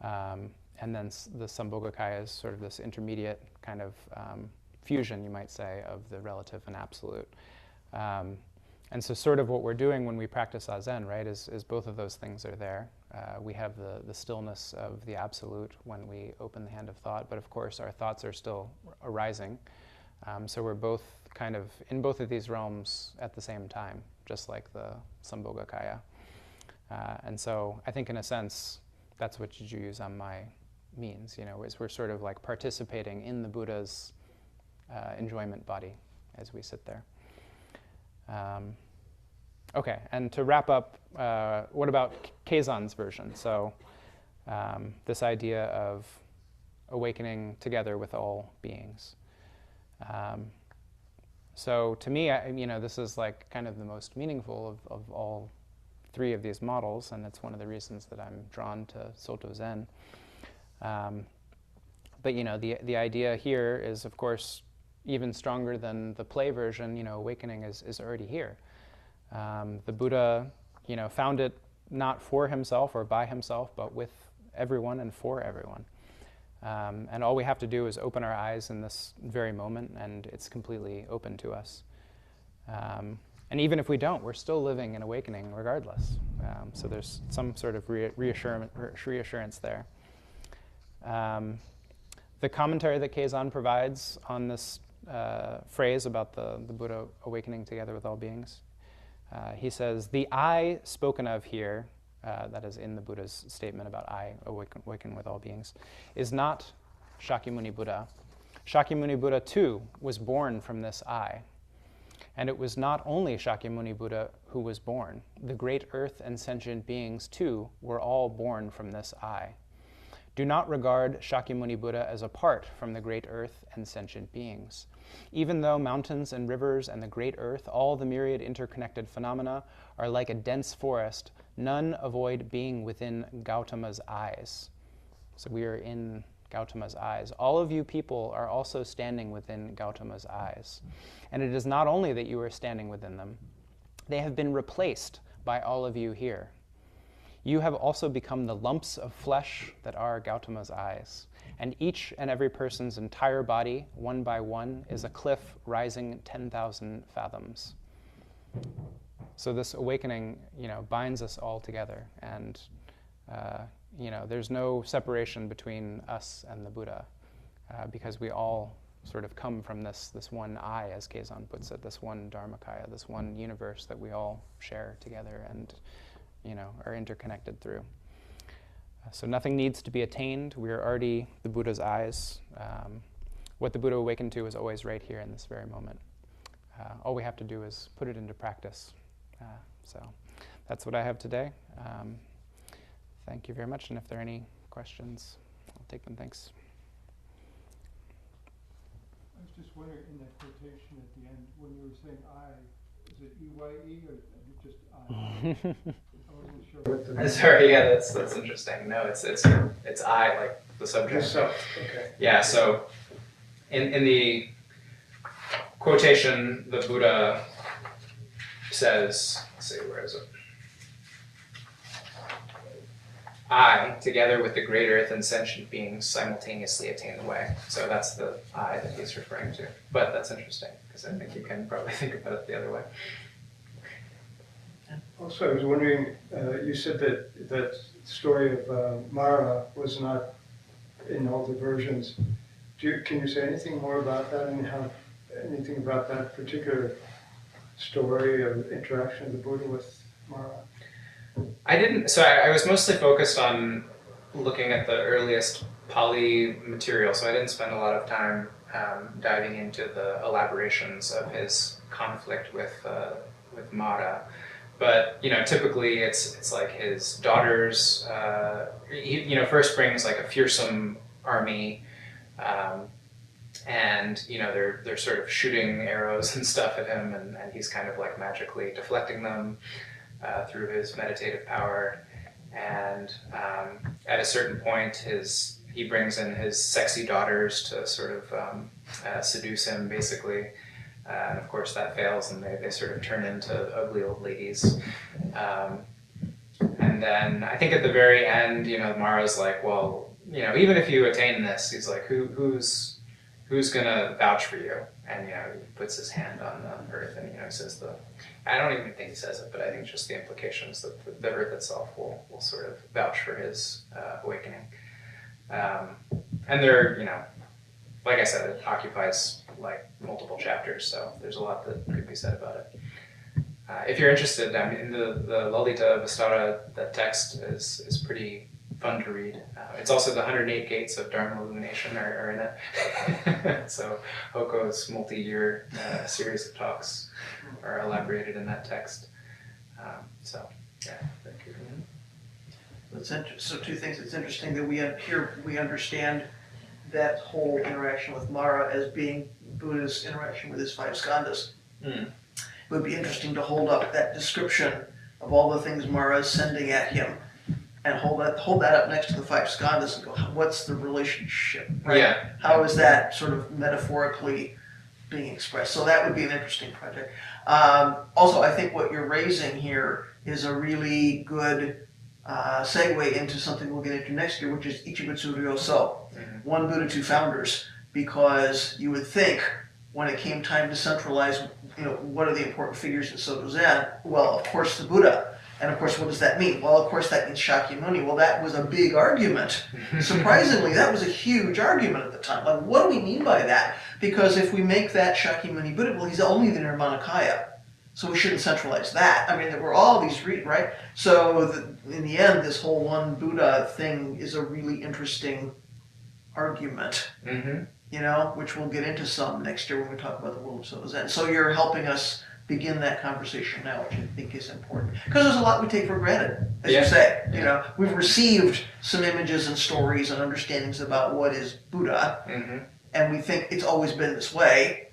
And then the Sambhogakaya is sort of this intermediate kind of fusion, you might say, of the relative and absolute. And so sort of what we're doing when we practice Zazen, right, is both of those things are there. We have the stillness of the absolute when we open the hand of thought, but of course our thoughts are still arising. So we're both kind of in both of these realms at the same time, just like the Sambhogakaya. And so I think in a sense, that's what Jijuyu Zammai means, you know, is we're sort of like participating in the Buddha's enjoyment body as we sit there. Okay, and to wrap up, what about Keizan's version? So this idea of awakening together with all beings. So to me, you know, this is like kind of the most meaningful of all three of these models, and it's one of the reasons that I'm drawn to Soto Zen. But you know, the idea here is, of course, even stronger than the play version. You know, awakening is already here. The Buddha, you know, found it not for himself or by himself, but with everyone and for everyone. And all we have to do is open our eyes in this very moment, and it's completely open to us. And even if we don't, we're still living in awakening regardless. So there's some sort of reassurance there. The commentary that Keizan provides on this phrase about the Buddha awakening together with all beings, he says, the I spoken of here, that is in the Buddha's statement about I awaken with all beings, is not Shakyamuni Buddha. Shakyamuni Buddha too was born from this I. And it was not only Shakyamuni Buddha who was born. The great earth and sentient beings too were all born from this I. Do not regard Shakyamuni Buddha as apart from the great earth and sentient beings. Even though mountains and rivers and the great earth, all the myriad interconnected phenomena, are like a dense forest, none avoid being within Gautama's eyes. So we are in Gautama's eyes. All of you people are also standing within Gautama's eyes. And it is not only that you are standing within them, they have been replaced by all of you here. You have also become the lumps of flesh that are Gautama's eyes. And each and every person's entire body, one by one, is a cliff rising 10,000 fathoms. So this awakening, you know, binds us all together. And, you know, there's no separation between us and the Buddha, because we all sort of come from this one I, as Keizan puts it, this one Dharmakaya, this one universe that we all share together and, you know, are interconnected through. So nothing needs to be attained. We are already the Buddha's eyes. What the Buddha awakened to is always right here in this very moment. All we have to do is put it into practice. So that's what I have today. Thank you very much, and if there are any questions, I'll take them. Thanks. I was just wondering, in that quotation at the end, when you were saying I, is it E-Y-E or just I? I wasn't sure what the... Sorry, yeah, that's interesting. No, it's I, like the subject. Okay. Yeah, so in the quotation, the Buddha says, let's see, where is it? I, together with the great earth and sentient beings, simultaneously attain the way. So that's the I that he's referring to. But that's interesting, because I think you can probably think about it the other way. Also, I was wondering, you said that story of Mara was not in all the versions. Can you say anything more about that, and anything about that particular story of interaction of the Buddha with Mara? I didn't, so I was mostly focused on looking at the earliest Pali material, so I didn't spend a lot of time diving into the elaborations of his conflict with Mara. But, typically it's like his daughters, he first brings like a fearsome army, and, they're sort of shooting arrows and stuff at him, and he's kind of like magically deflecting them through his meditative power. And at a certain point, he brings in his sexy daughters to sort of seduce him, basically. And of course that fails, and they sort of turn into ugly old ladies. And then I think at the very end, Mara's like, well, even if you attain this, he's like, who's gonna vouch for you? And he puts his hand on the earth, and he says I don't even think he says it, but I think just the implications that the earth itself will sort of vouch for his awakening. And there, like I said, it occupies like multiple chapters, so there's a lot that could be said about it. If you're interested, I mean, the Lalita Vistara, that text is pretty fun to read. It's also the 108 Gates of Dharma Illumination are in it. So Hoko's multi-year series of talks are elaborated in that text. So, yeah, thank you. So two things. It's interesting that we understand that whole interaction with Mara as being Buddha's interaction with his five skandhas. It would be interesting to hold up that description of all the things Mara is sending at him, and hold that up next to the five skandhas and go, what's the relationship? Right? Yeah. How is that sort of metaphorically being expressed? So that would be an interesting project. Also, I think what you're raising here is a really good segue into something we'll get into next year, which is Ichibutsu Ryoso, one Buddha, two founders, because you would think when it came time to centralize, what are the important figures in Soto Zen? Well, of course, the Buddha. And of course, what does that mean? Well, of course, that means Shakyamuni. Well, that was a big argument. Surprisingly, that was a huge argument at the time. Like, what do we mean by that? Because if we make that Shakyamuni Buddha, well, he's only the Nirmanakaya. So we shouldn't centralize that. I mean, there were all these right? So in the end, this whole one Buddha thing is a really interesting argument, which we'll get into some next year when we talk about the world of Soto Zen. So you're helping us begin that conversation now, which I think is important. Because there's a lot we take for granted, as you say. We've received some images and stories and understandings about what is Buddha, and we think it's always been this way.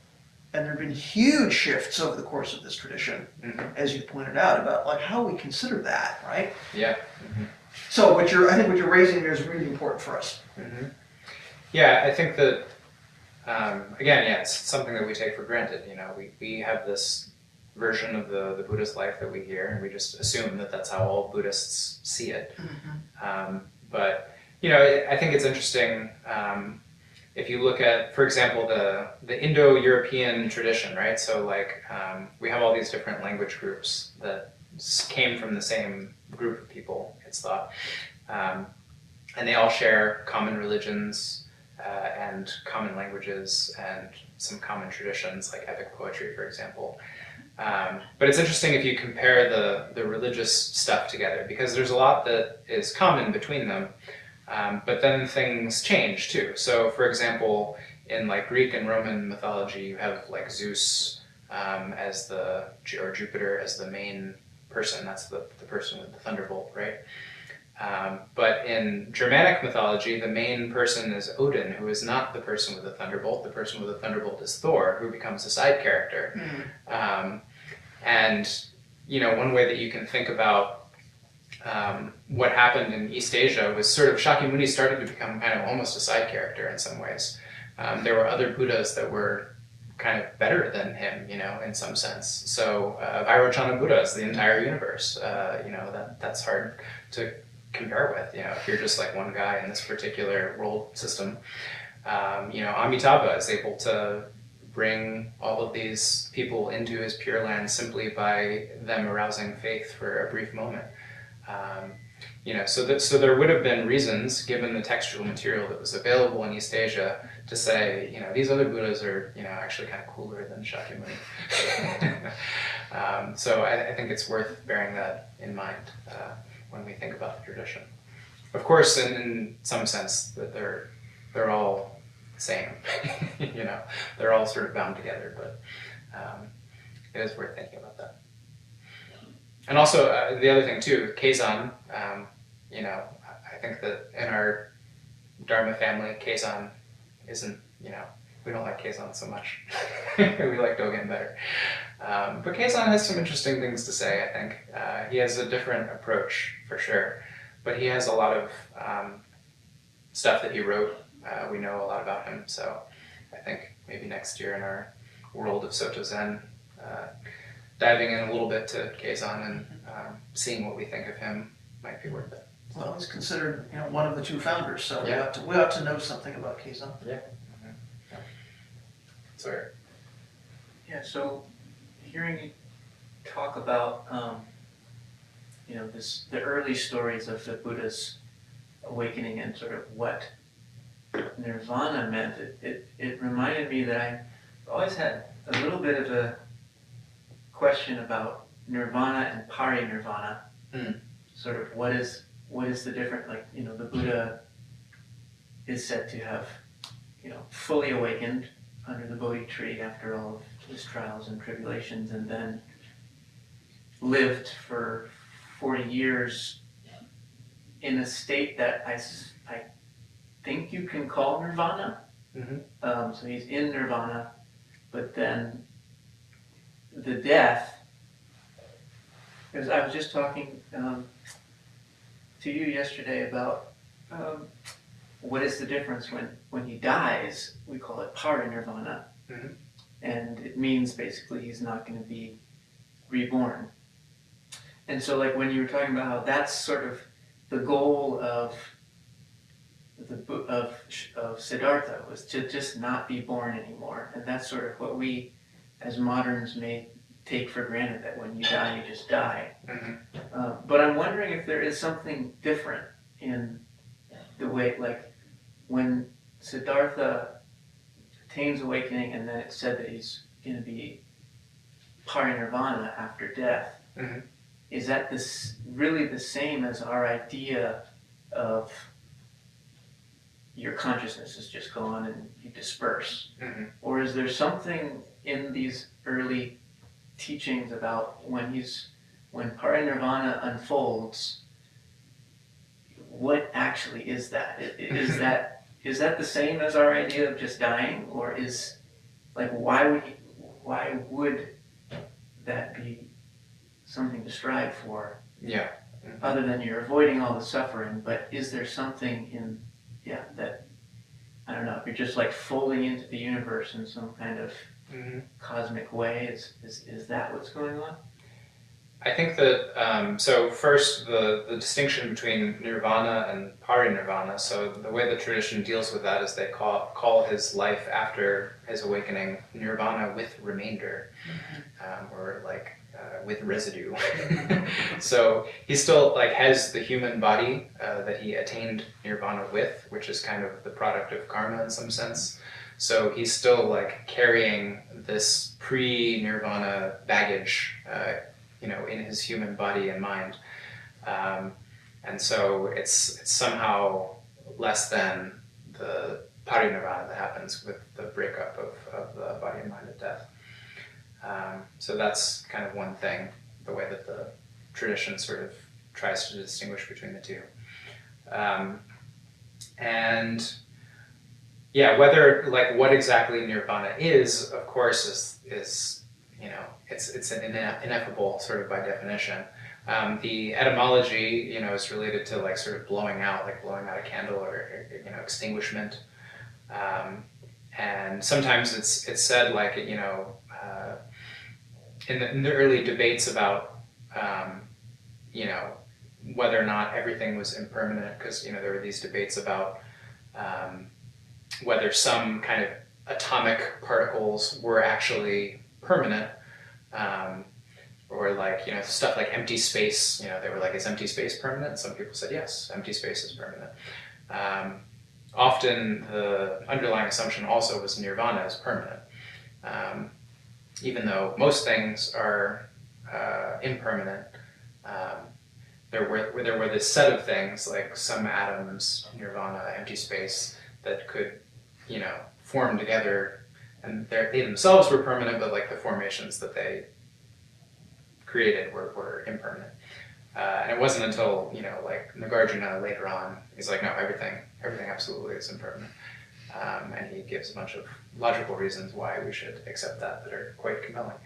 And there have been huge shifts over the course of this tradition, as you pointed out, about like how we consider that, right? Yeah. So I think what you're raising here is really important for us. Yeah, I think that, again, it's something that we take for granted. We have this version of the Buddhist life that we hear, and we just assume that that's how all Buddhists see it. But, I think it's interesting if you look at, for example, the Indo-European tradition, right? So like, we have all these different language groups that came from the same group of people, it's thought. And they all share common religions and common languages and some common traditions, like epic poetry, for example. But it's interesting if you compare the religious stuff together, because there's a lot that is common between them, but then things change too. So, for example, in like Greek and Roman mythology, you have like Zeus as or Jupiter as the main person. That's the person with the thunderbolt, right? But in Germanic mythology, the main person is Odin, who is not the person with the thunderbolt. The person with the thunderbolt is Thor, who becomes a side character. And, you know, one way that you can think about what happened in East Asia was sort of Shakyamuni started to become kind of almost a side character in some ways. There were other Buddhas that were kind of better than him, you know, in some sense. So Vairochana Buddha is the entire universe. You know, that's hard to compare with, you know, if you're just like one guy in this particular world system. You know, Amitabha is able to bring all of these people into his Pure Land simply by them arousing faith for a brief moment. You know, so there would have been reasons, given the textual material that was available in East Asia, to say, you know, these other Buddhas are, you know, actually kind of cooler than Shakyamuni. So I think it's worth bearing that in mind when we think about the tradition. Of course, in some sense, that they're all the same. You know, they're all sort of bound together, but it is worth thinking about that. And also, the other thing too, Keizan, you know, I think that in our Dharma family, Keizan isn't, you know, we don't like Keizan so much. We like Dogen better. But Keizan has some interesting things to say, I think. He has a different approach, for sure. But he has a lot of stuff that he wrote. We know a lot about him, so I think maybe next year in our world of Soto Zen, diving in a little bit to Keizan and seeing what we think of him might be worth it. Well, he's considered, you know, one of the two founders, so Yeah. we ought to know something about Keizan. Yeah. Yeah. Sorry. Yeah, so hearing you talk about, you know, the early stories of the Buddha's awakening and sort of what nirvana meant, it reminded me that I always had a little bit of a question about nirvana and parinirvana. Sort of what is the difference? Like, you know, the Buddha is said to have, you know, fully awakened under the Bodhi tree after all of his trials and tribulations, and then lived for 40 years in a state that I think you can call nirvana. So he's in nirvana, but then the death, because I was just talking to you yesterday about what is the difference when he dies. We call it parinirvana, and it means basically he's not going to be reborn. And so, like, when you were talking about how that's sort of the goal of Siddhartha, was to just not be born anymore, and that's sort of what we as moderns may take for granted, that when you die, you just die. But I'm wondering if there is something different in the way, like, when Siddhartha attains awakening, and then it's said that he's going to be parinirvana after death. Is that really the same as our idea of your consciousness is just gone and you disperse? Or is there something in these early teachings about when parinirvana unfolds, what actually is that? Is that the same as our idea of just dying, or is, like, why would that be something to strive for? Yeah. Other than you're avoiding all the suffering, but is there something in that, I don't know, if you're just like folding into the universe in some kind of cosmic way, is that what's going on? I think that, so first, the distinction between nirvana and parinirvana, so the way the tradition deals with that is they call his life after his awakening nirvana with remainder, or like with residue. So he still like has the human body that he attained nirvana with, which is kind of the product of karma in some sense. So he's still like carrying this pre-nirvana baggage, in his human body and mind. And so it's somehow less than the parinirvana that happens with the breakup of the body and mind at death. So that's kind of one thing, the way that the tradition sort of tries to distinguish between the two. And yeah, whether, like, what exactly nirvana is, of course, is it's an ineffable sort of by definition. The etymology, is related to like sort of blowing out a candle, or extinguishment. And sometimes it's said like in the early debates about whether or not everything was impermanent, because there were these debates about whether some kind of atomic particles were actually permanent, or like stuff like empty space. They were like, is empty space permanent? Some people said yes, empty space is permanent. Often the underlying assumption also was nirvana is permanent, even though most things are impermanent. There were this set of things, like some atoms, nirvana, empty space, that could form together, and they themselves were permanent, but like the formations that they created were impermanent. And it wasn't until like Nagarjuna later on, he's like, no, everything absolutely is impermanent, and he gives a bunch of logical reasons why we should accept that are quite compelling.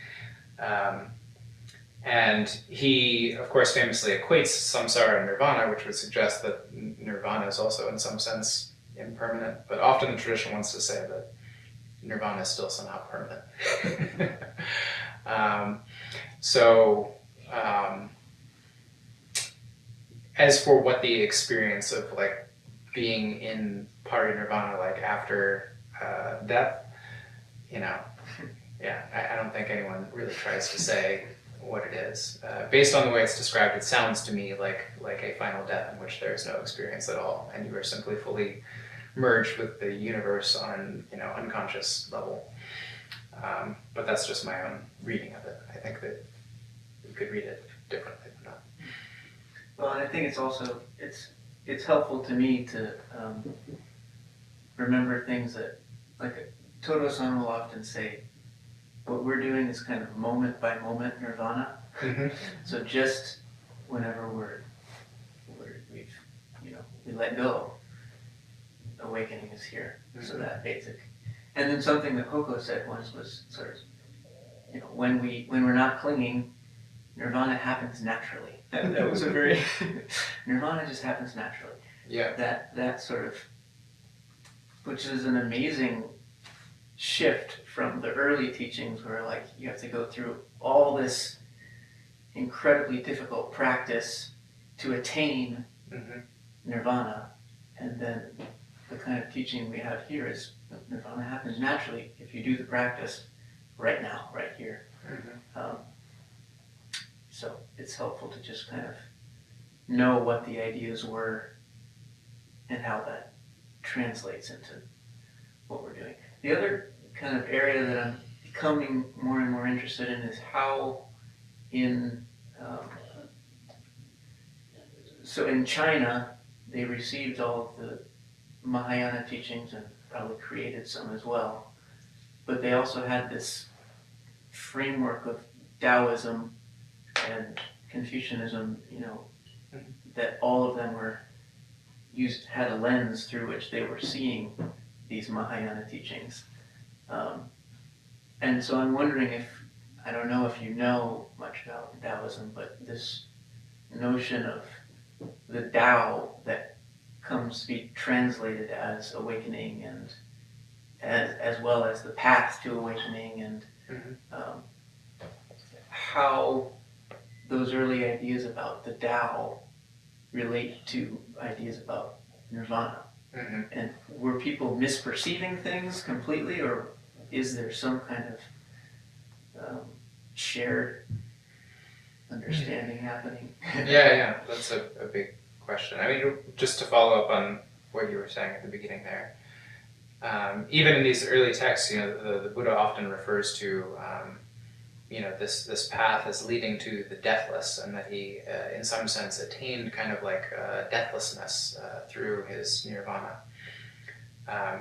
And he, of course, famously equates samsara and nirvana, which would suggest that nirvana is also in some sense impermanent, but often the tradition wants to say that nirvana is still somehow permanent. As for what the experience of like being in parinirvana, like after death, I don't think anyone really tries to say what it is. Based on the way it's described, it sounds to me like a final death in which there is no experience at all, and you are simply fully merged with the universe on unconscious level. But that's just my own reading of it. I think that you could read it differently than that. Well, and I think it's also it's helpful to me to remember things that, like Todo-san will often say, what we're doing is kind of moment by moment nirvana. Mm-hmm. So just whenever we let go, awakening is here. Mm-hmm. So that basic. And then something that Hoko said once was sort of, when we're not clinging, nirvana happens naturally. That was a very nirvana just happens naturally. Yeah. That sort of, which is an amazing shift from the early teachings, where like you have to go through all this incredibly difficult practice to attain nirvana, and then the kind of teaching we have here is nirvana happens naturally if you do the practice right now, right here. So it's helpful to just kind of know what the ideas were and how that translates into what we're doing. The other kind of area that I'm becoming more and more interested in is how so in China, they received all of the Mahayana teachings and probably created some as well, but they also had this framework of Taoism and Confucianism, that all of them had a lens through which they were seeing these Mahayana teachings. And so I'm wondering I don't know if you know much about Taoism, but this notion of the Tao that comes to be translated as awakening, and as well as the path to awakening, and how those early ideas about the Tao relate to ideas about nirvana. And were people misperceiving things completely, or is there some kind of shared understanding happening? Yeah, that's a big question. I mean, just to follow up on what you were saying at the beginning there, even in these early texts, the Buddha often refers to this path as leading to the deathless, and that he, in some sense, attained kind of like deathlessness through his nirvana,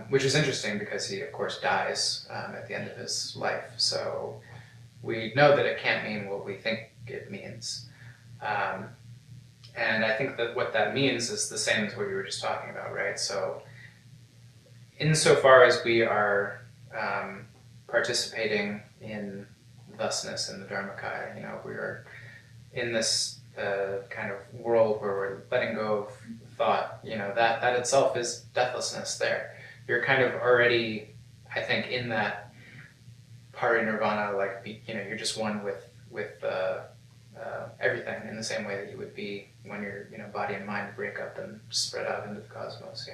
which is interesting because he, of course, dies at the end of his life. So we know that it can't mean what we think it means. And I think that what that means is the same as what you were just talking about, right? So insofar as we are participating in thusness in the Dharmakaya, we are in this kind of world where we're letting go of thought, that itself is deathlessness there. You're kind of already, I think, in that parinirvana, like, you're just one with everything in the same way that you would be when your body and mind break up and spread out into the cosmos.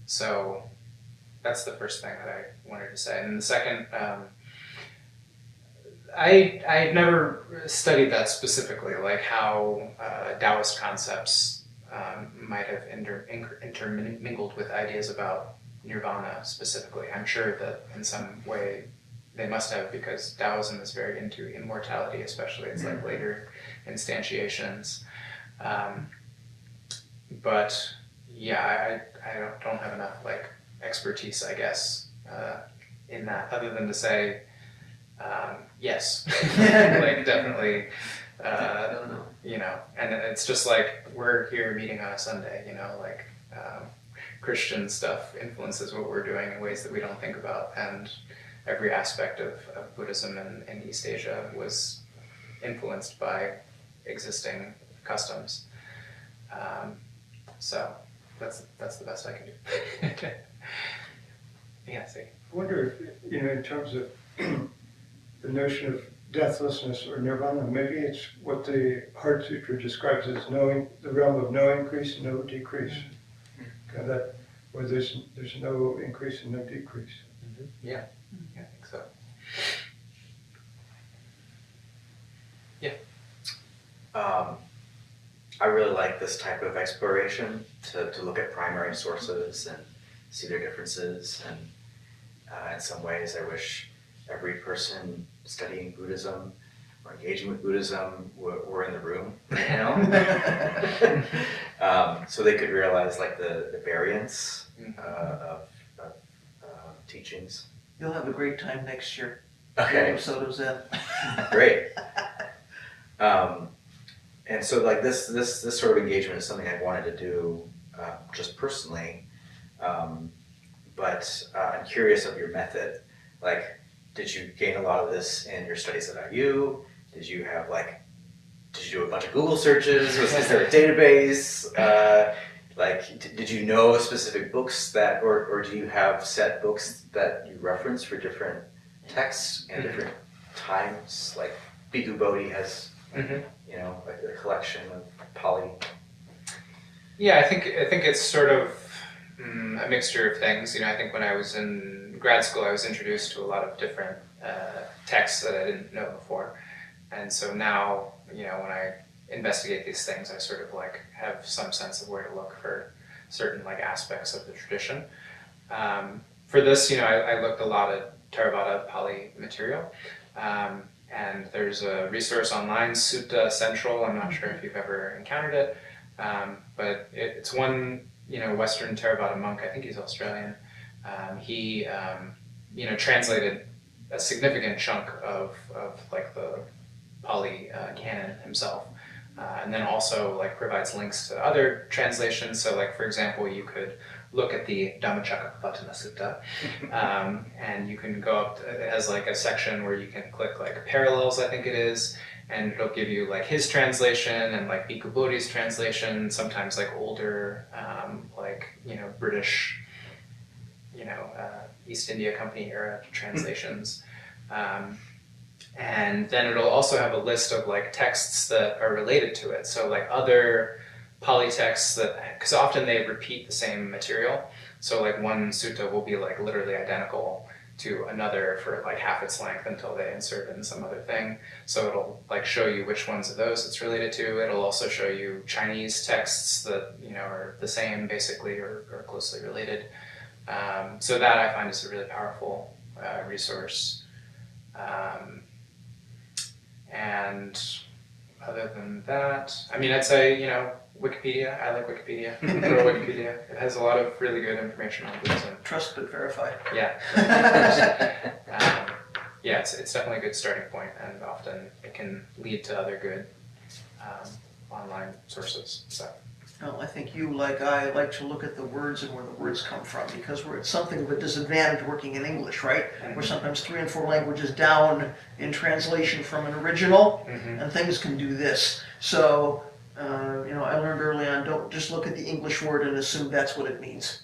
So that's the first thing that I wanted to say. And the second, I never studied that specifically, like how Taoist concepts might have intermingled with ideas about nirvana specifically. I'm sure that in some way they must have, because Taoism is very into immortality, especially its like later instantiations. But yeah, I don't have enough like expertise, I guess, in that, other than to say yes, like definitely. And it's just like we're here meeting on a Sunday, like Christian stuff influences what we're doing in ways that we don't think about, and every aspect of Buddhism in East Asia was influenced by existing customs. So that's the best I can do. Yeah, see. I wonder if, in terms of the notion of deathlessness or nirvana, maybe it's what the Heart Sutra describes as knowing, the realm of no increase and no decrease. Kind of that, where there's no increase and no decrease. Mm-hmm. Yeah, I think so. Yeah. I really like this type of exploration to look at primary sources and see their differences. And in some ways, I wish every person studying Buddhism or engaging with Buddhism were in the room, so they could realize like the variance of teachings. You'll have a great time next year. Okay. Soto's in. Great. And so like this sort of engagement is something I wanted to do just personally, but I'm curious of your method. Like, did you gain a lot of this in your studies at IU? Did you do a bunch of Google searches? Is there a database? Did you know specific books that, or do you have set books that you reference for different texts and different times? Like Bhikkhu Bodhi has, like a collection of Pali. Yeah, I think it's sort of a mixture of things. I think when I was in grad school, I was introduced to a lot of different texts that I didn't know before, and so now, when I investigate these things, I sort of like have some sense of where to look for certain like aspects of the tradition. For this, I looked a lot at Theravada Pali material, and there's a resource online, Sutta Central. I'm not sure if you've ever encountered it, but it's one Western Theravada monk. I think he's Australian. He translated a significant chunk of like the Pali canon himself. And then also like provides links to other translations. So like, for example, you could look at the Dhammacakkappavattana Sutta, and you can go up, it has like a section where you can click like parallels, I think it is, and it'll give you like his translation and like Bhikkhu Bodhi's translation, sometimes like older, British, East India Company era translations. And then it'll also have a list of like texts that are related to it. So like other Pali texts because often they repeat the same material. So like one sutta will be like literally identical to another for like half its length until they insert in some other thing. So it'll like show you which ones of those it's related to. It'll also show you Chinese texts that, you know, are the same basically or closely related. So that I find is a really powerful resource. And other than that, I mean, I'd say, you know, Wikipedia. I like Wikipedia. Throw Wikipedia. It has a lot of really good information on Buddhism. Trust but verify. Yeah. Yeah, it's definitely a good starting point, and often it can lead to other good online sources. So. Well, I think you, like I, like to look at the words and where the words come from, because we're at something of a disadvantage working in English, right? We're sometimes 3 and 4 languages down in translation from an original, and things can do this. So, you know, I learned early on, don't just look at the English word and assume that's what it means.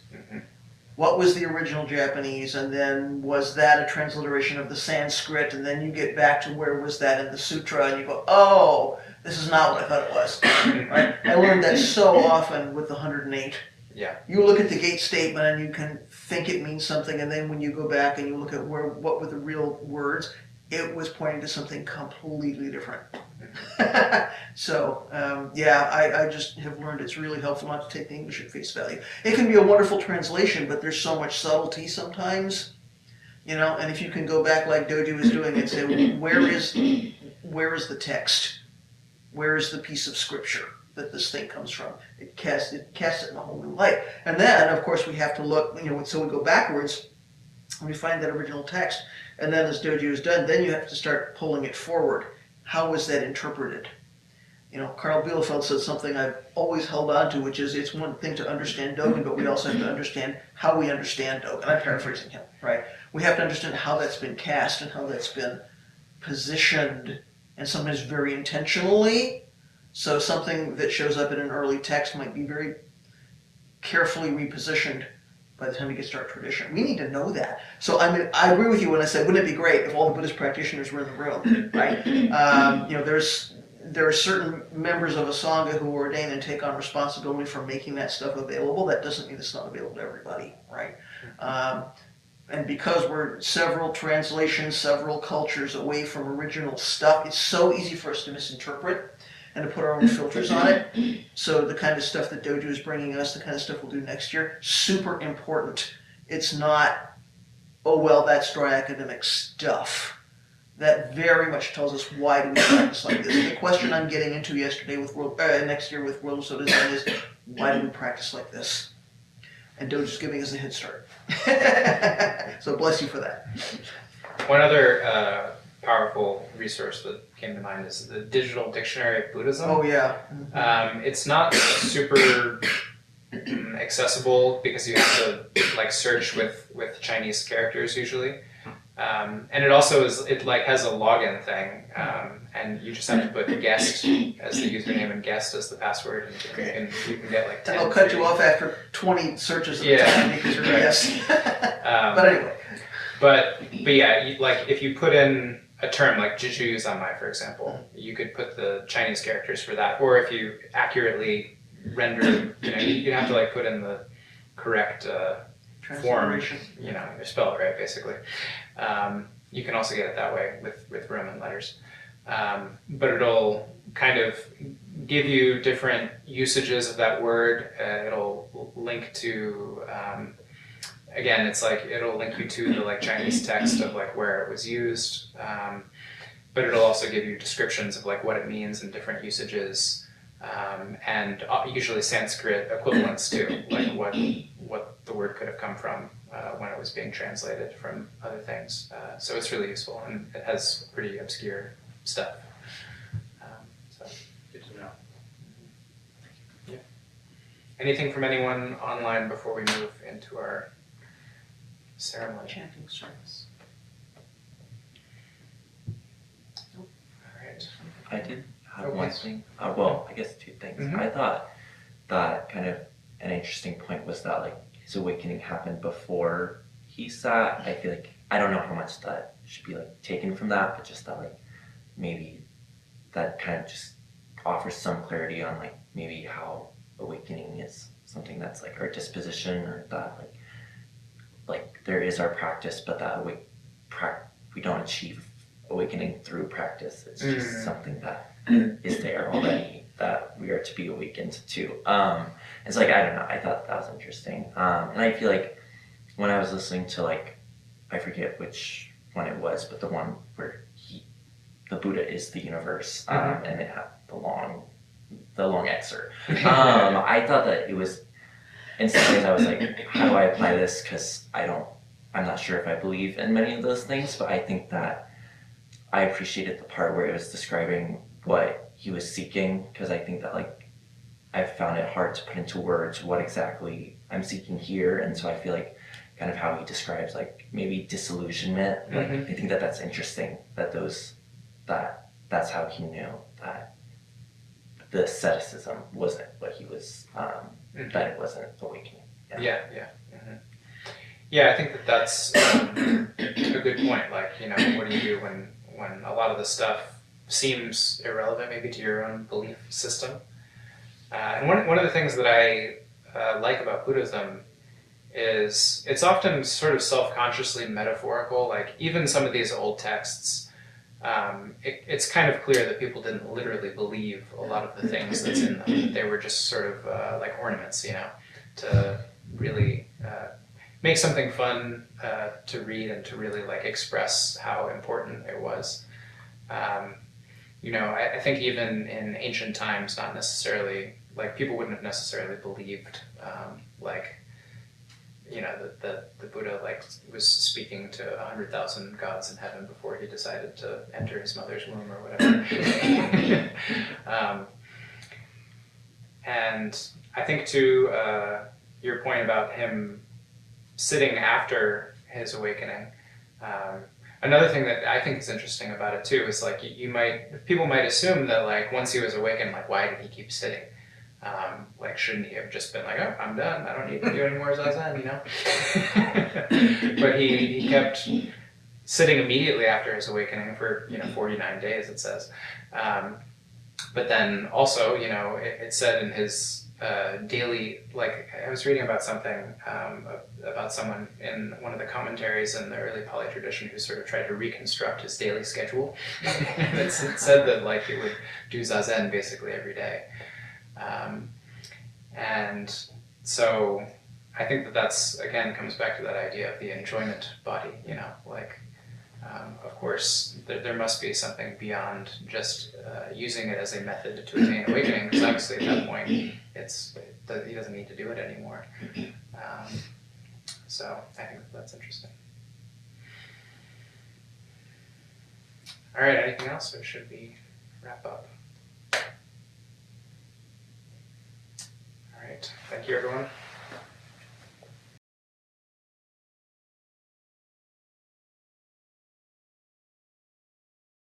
What was the original Japanese, and then was that a transliteration of the Sanskrit, and then you get back to where was that in the sutra, and you go, oh, this is not what I thought it was. Right? I learned that so often with the 108. Yeah. You look at the gate statement and you can think it means something, and then when you go back and you look at what were the real words, it was pointing to something completely different. So, yeah, I just have learned it's really helpful not to take the English at face value. It can be a wonderful translation, but there's so much subtlety sometimes, you know, and if you can go back like Doju is doing and say, well, where is the text? Where is the piece of scripture that this thing comes from? It casts it in a whole new light. And then, of course, we have to look, you know, so we go backwards, and we find that original text, and then as Doju has done, then you have to start pulling it forward. How was that interpreted? You know, Carl Bielefeld said something I've always held on to, which is it's one thing to understand Dogen, but we also have to understand how we understand Dogen. I'm paraphrasing him, right? We have to understand how that's been cast and how that's been positioned, and sometimes very intentionally. So something that shows up in an early text might be very carefully repositioned by the time it gets to our tradition. We need to know that. So I mean, I agree with you when I said, wouldn't it be great if all the Buddhist practitioners were in the room, right? You know, there are certain members of a Sangha who ordain and take on responsibility for making that stuff available. That doesn't mean it's not available to everybody, right? And because we're several translations, several cultures away from original stuff, it's so easy for us to misinterpret and to put our own filters on it. So the kind of stuff that Doju is bringing us, the kind of stuff we'll do next year, super important. It's not, oh, well, that's dry academic stuff. That very much tells us why do we practice like this. The question I'm getting into yesterday with next year with World of Soda Zen is, why do we practice like this? And Doju's giving us a head start. So bless you for that. One other powerful resource that came to mind is the Digital Dictionary of Buddhism. Oh yeah. It's not super accessible because you have to like search with Chinese characters usually, and it also has a login thing, and you just have to put guest as the username and guest as the password, and you can get like 10. And they'll cut you off after 20 searches at a time because you're a guest. But anyway. But yeah, like if you put in a term like Jiju Zanmai, for example, you could put the Chinese characters for that, or if you accurately render, you know, you have to like put in the correct form, you know, you spell it right, basically. You can also get it that way with Roman letters. But it'll kind of give you different usages of that word. It'll link to, again, it's like it'll link you to the like Chinese text of like where it was used. But it'll also give you descriptions of like what it means and different usages, and usually Sanskrit equivalents too, like what the word could have come from when it was being translated from other things. So it's really useful, and it has pretty obscure stuff. So Good to know. yeah. Anything from anyone online before we move into our ceremony? Chanting service. All right. I did have Oh, one yes. thing. Well, I guess 2 things. Mhm. I thought that kind of an interesting point was that like his awakening happened before he sat. I feel like I don't know how much that should be like taken from that, but just that like maybe that kind of just offers some clarity on like maybe how awakening is something that's like our disposition, or that like like there is our practice, but that we don't achieve awakening through practice. It's just something that is there already that we are to be awakened to. It's like, I don't know, I thought that was interesting. And I feel like when I was listening to, like, I forget which one it was, but the one where the Buddha is the universe, and it had the long excerpt. I thought that it was, in some ways I was like, how do I apply this? Because I'm not sure if I believe in many of those things, but I think that I appreciated the part where it was describing what he was seeking, because I think that, like, I found it hard to put into words what exactly I'm seeking here, and so I feel like kind of how he describes, like, maybe disillusionment, like, I think that that's interesting, that that's how he knew that the asceticism wasn't what he was, that it wasn't awakening. Yeah. Yeah, I think that's a good point. Like, what do you do when a lot of the stuff seems irrelevant maybe to your own belief system? And one of the things that I like about Buddhism is it's often sort of self-consciously metaphorical. Like, even some of these old texts, it's kind of clear that people didn't literally believe a lot of the things that's in them. They were just sort of like ornaments, to really make something fun to read and to really, like, express how important it was. I think even in ancient times, not necessarily, like, people wouldn't have necessarily believed, that the Buddha, like, was speaking to 100,000 gods in heaven before he decided to enter his mother's womb or whatever. And I think, to your point about him sitting after his awakening, another thing that I think is interesting about it too is, like, people might assume that, like, once he was awakened, like, why did he keep sitting? Like, shouldn't he have just been like, oh, I'm done, I don't need to do any more zazen, But he kept sitting immediately after his awakening for 49 days, it says. But then also, it said in his daily, like, I was reading about something about someone in one of the commentaries in the early Pali tradition who sort of tried to reconstruct his daily schedule. And it said that, like, he would do zazen basically every day. And so I think that's, again, comes back to that idea of the enjoyment body, like, of course, there must be something beyond just using it as a method to attain awakening, because obviously at that point, he doesn't need to do it anymore. So I think that's interesting. All right, anything else, or should we wrap up? All right, thank you, everyone.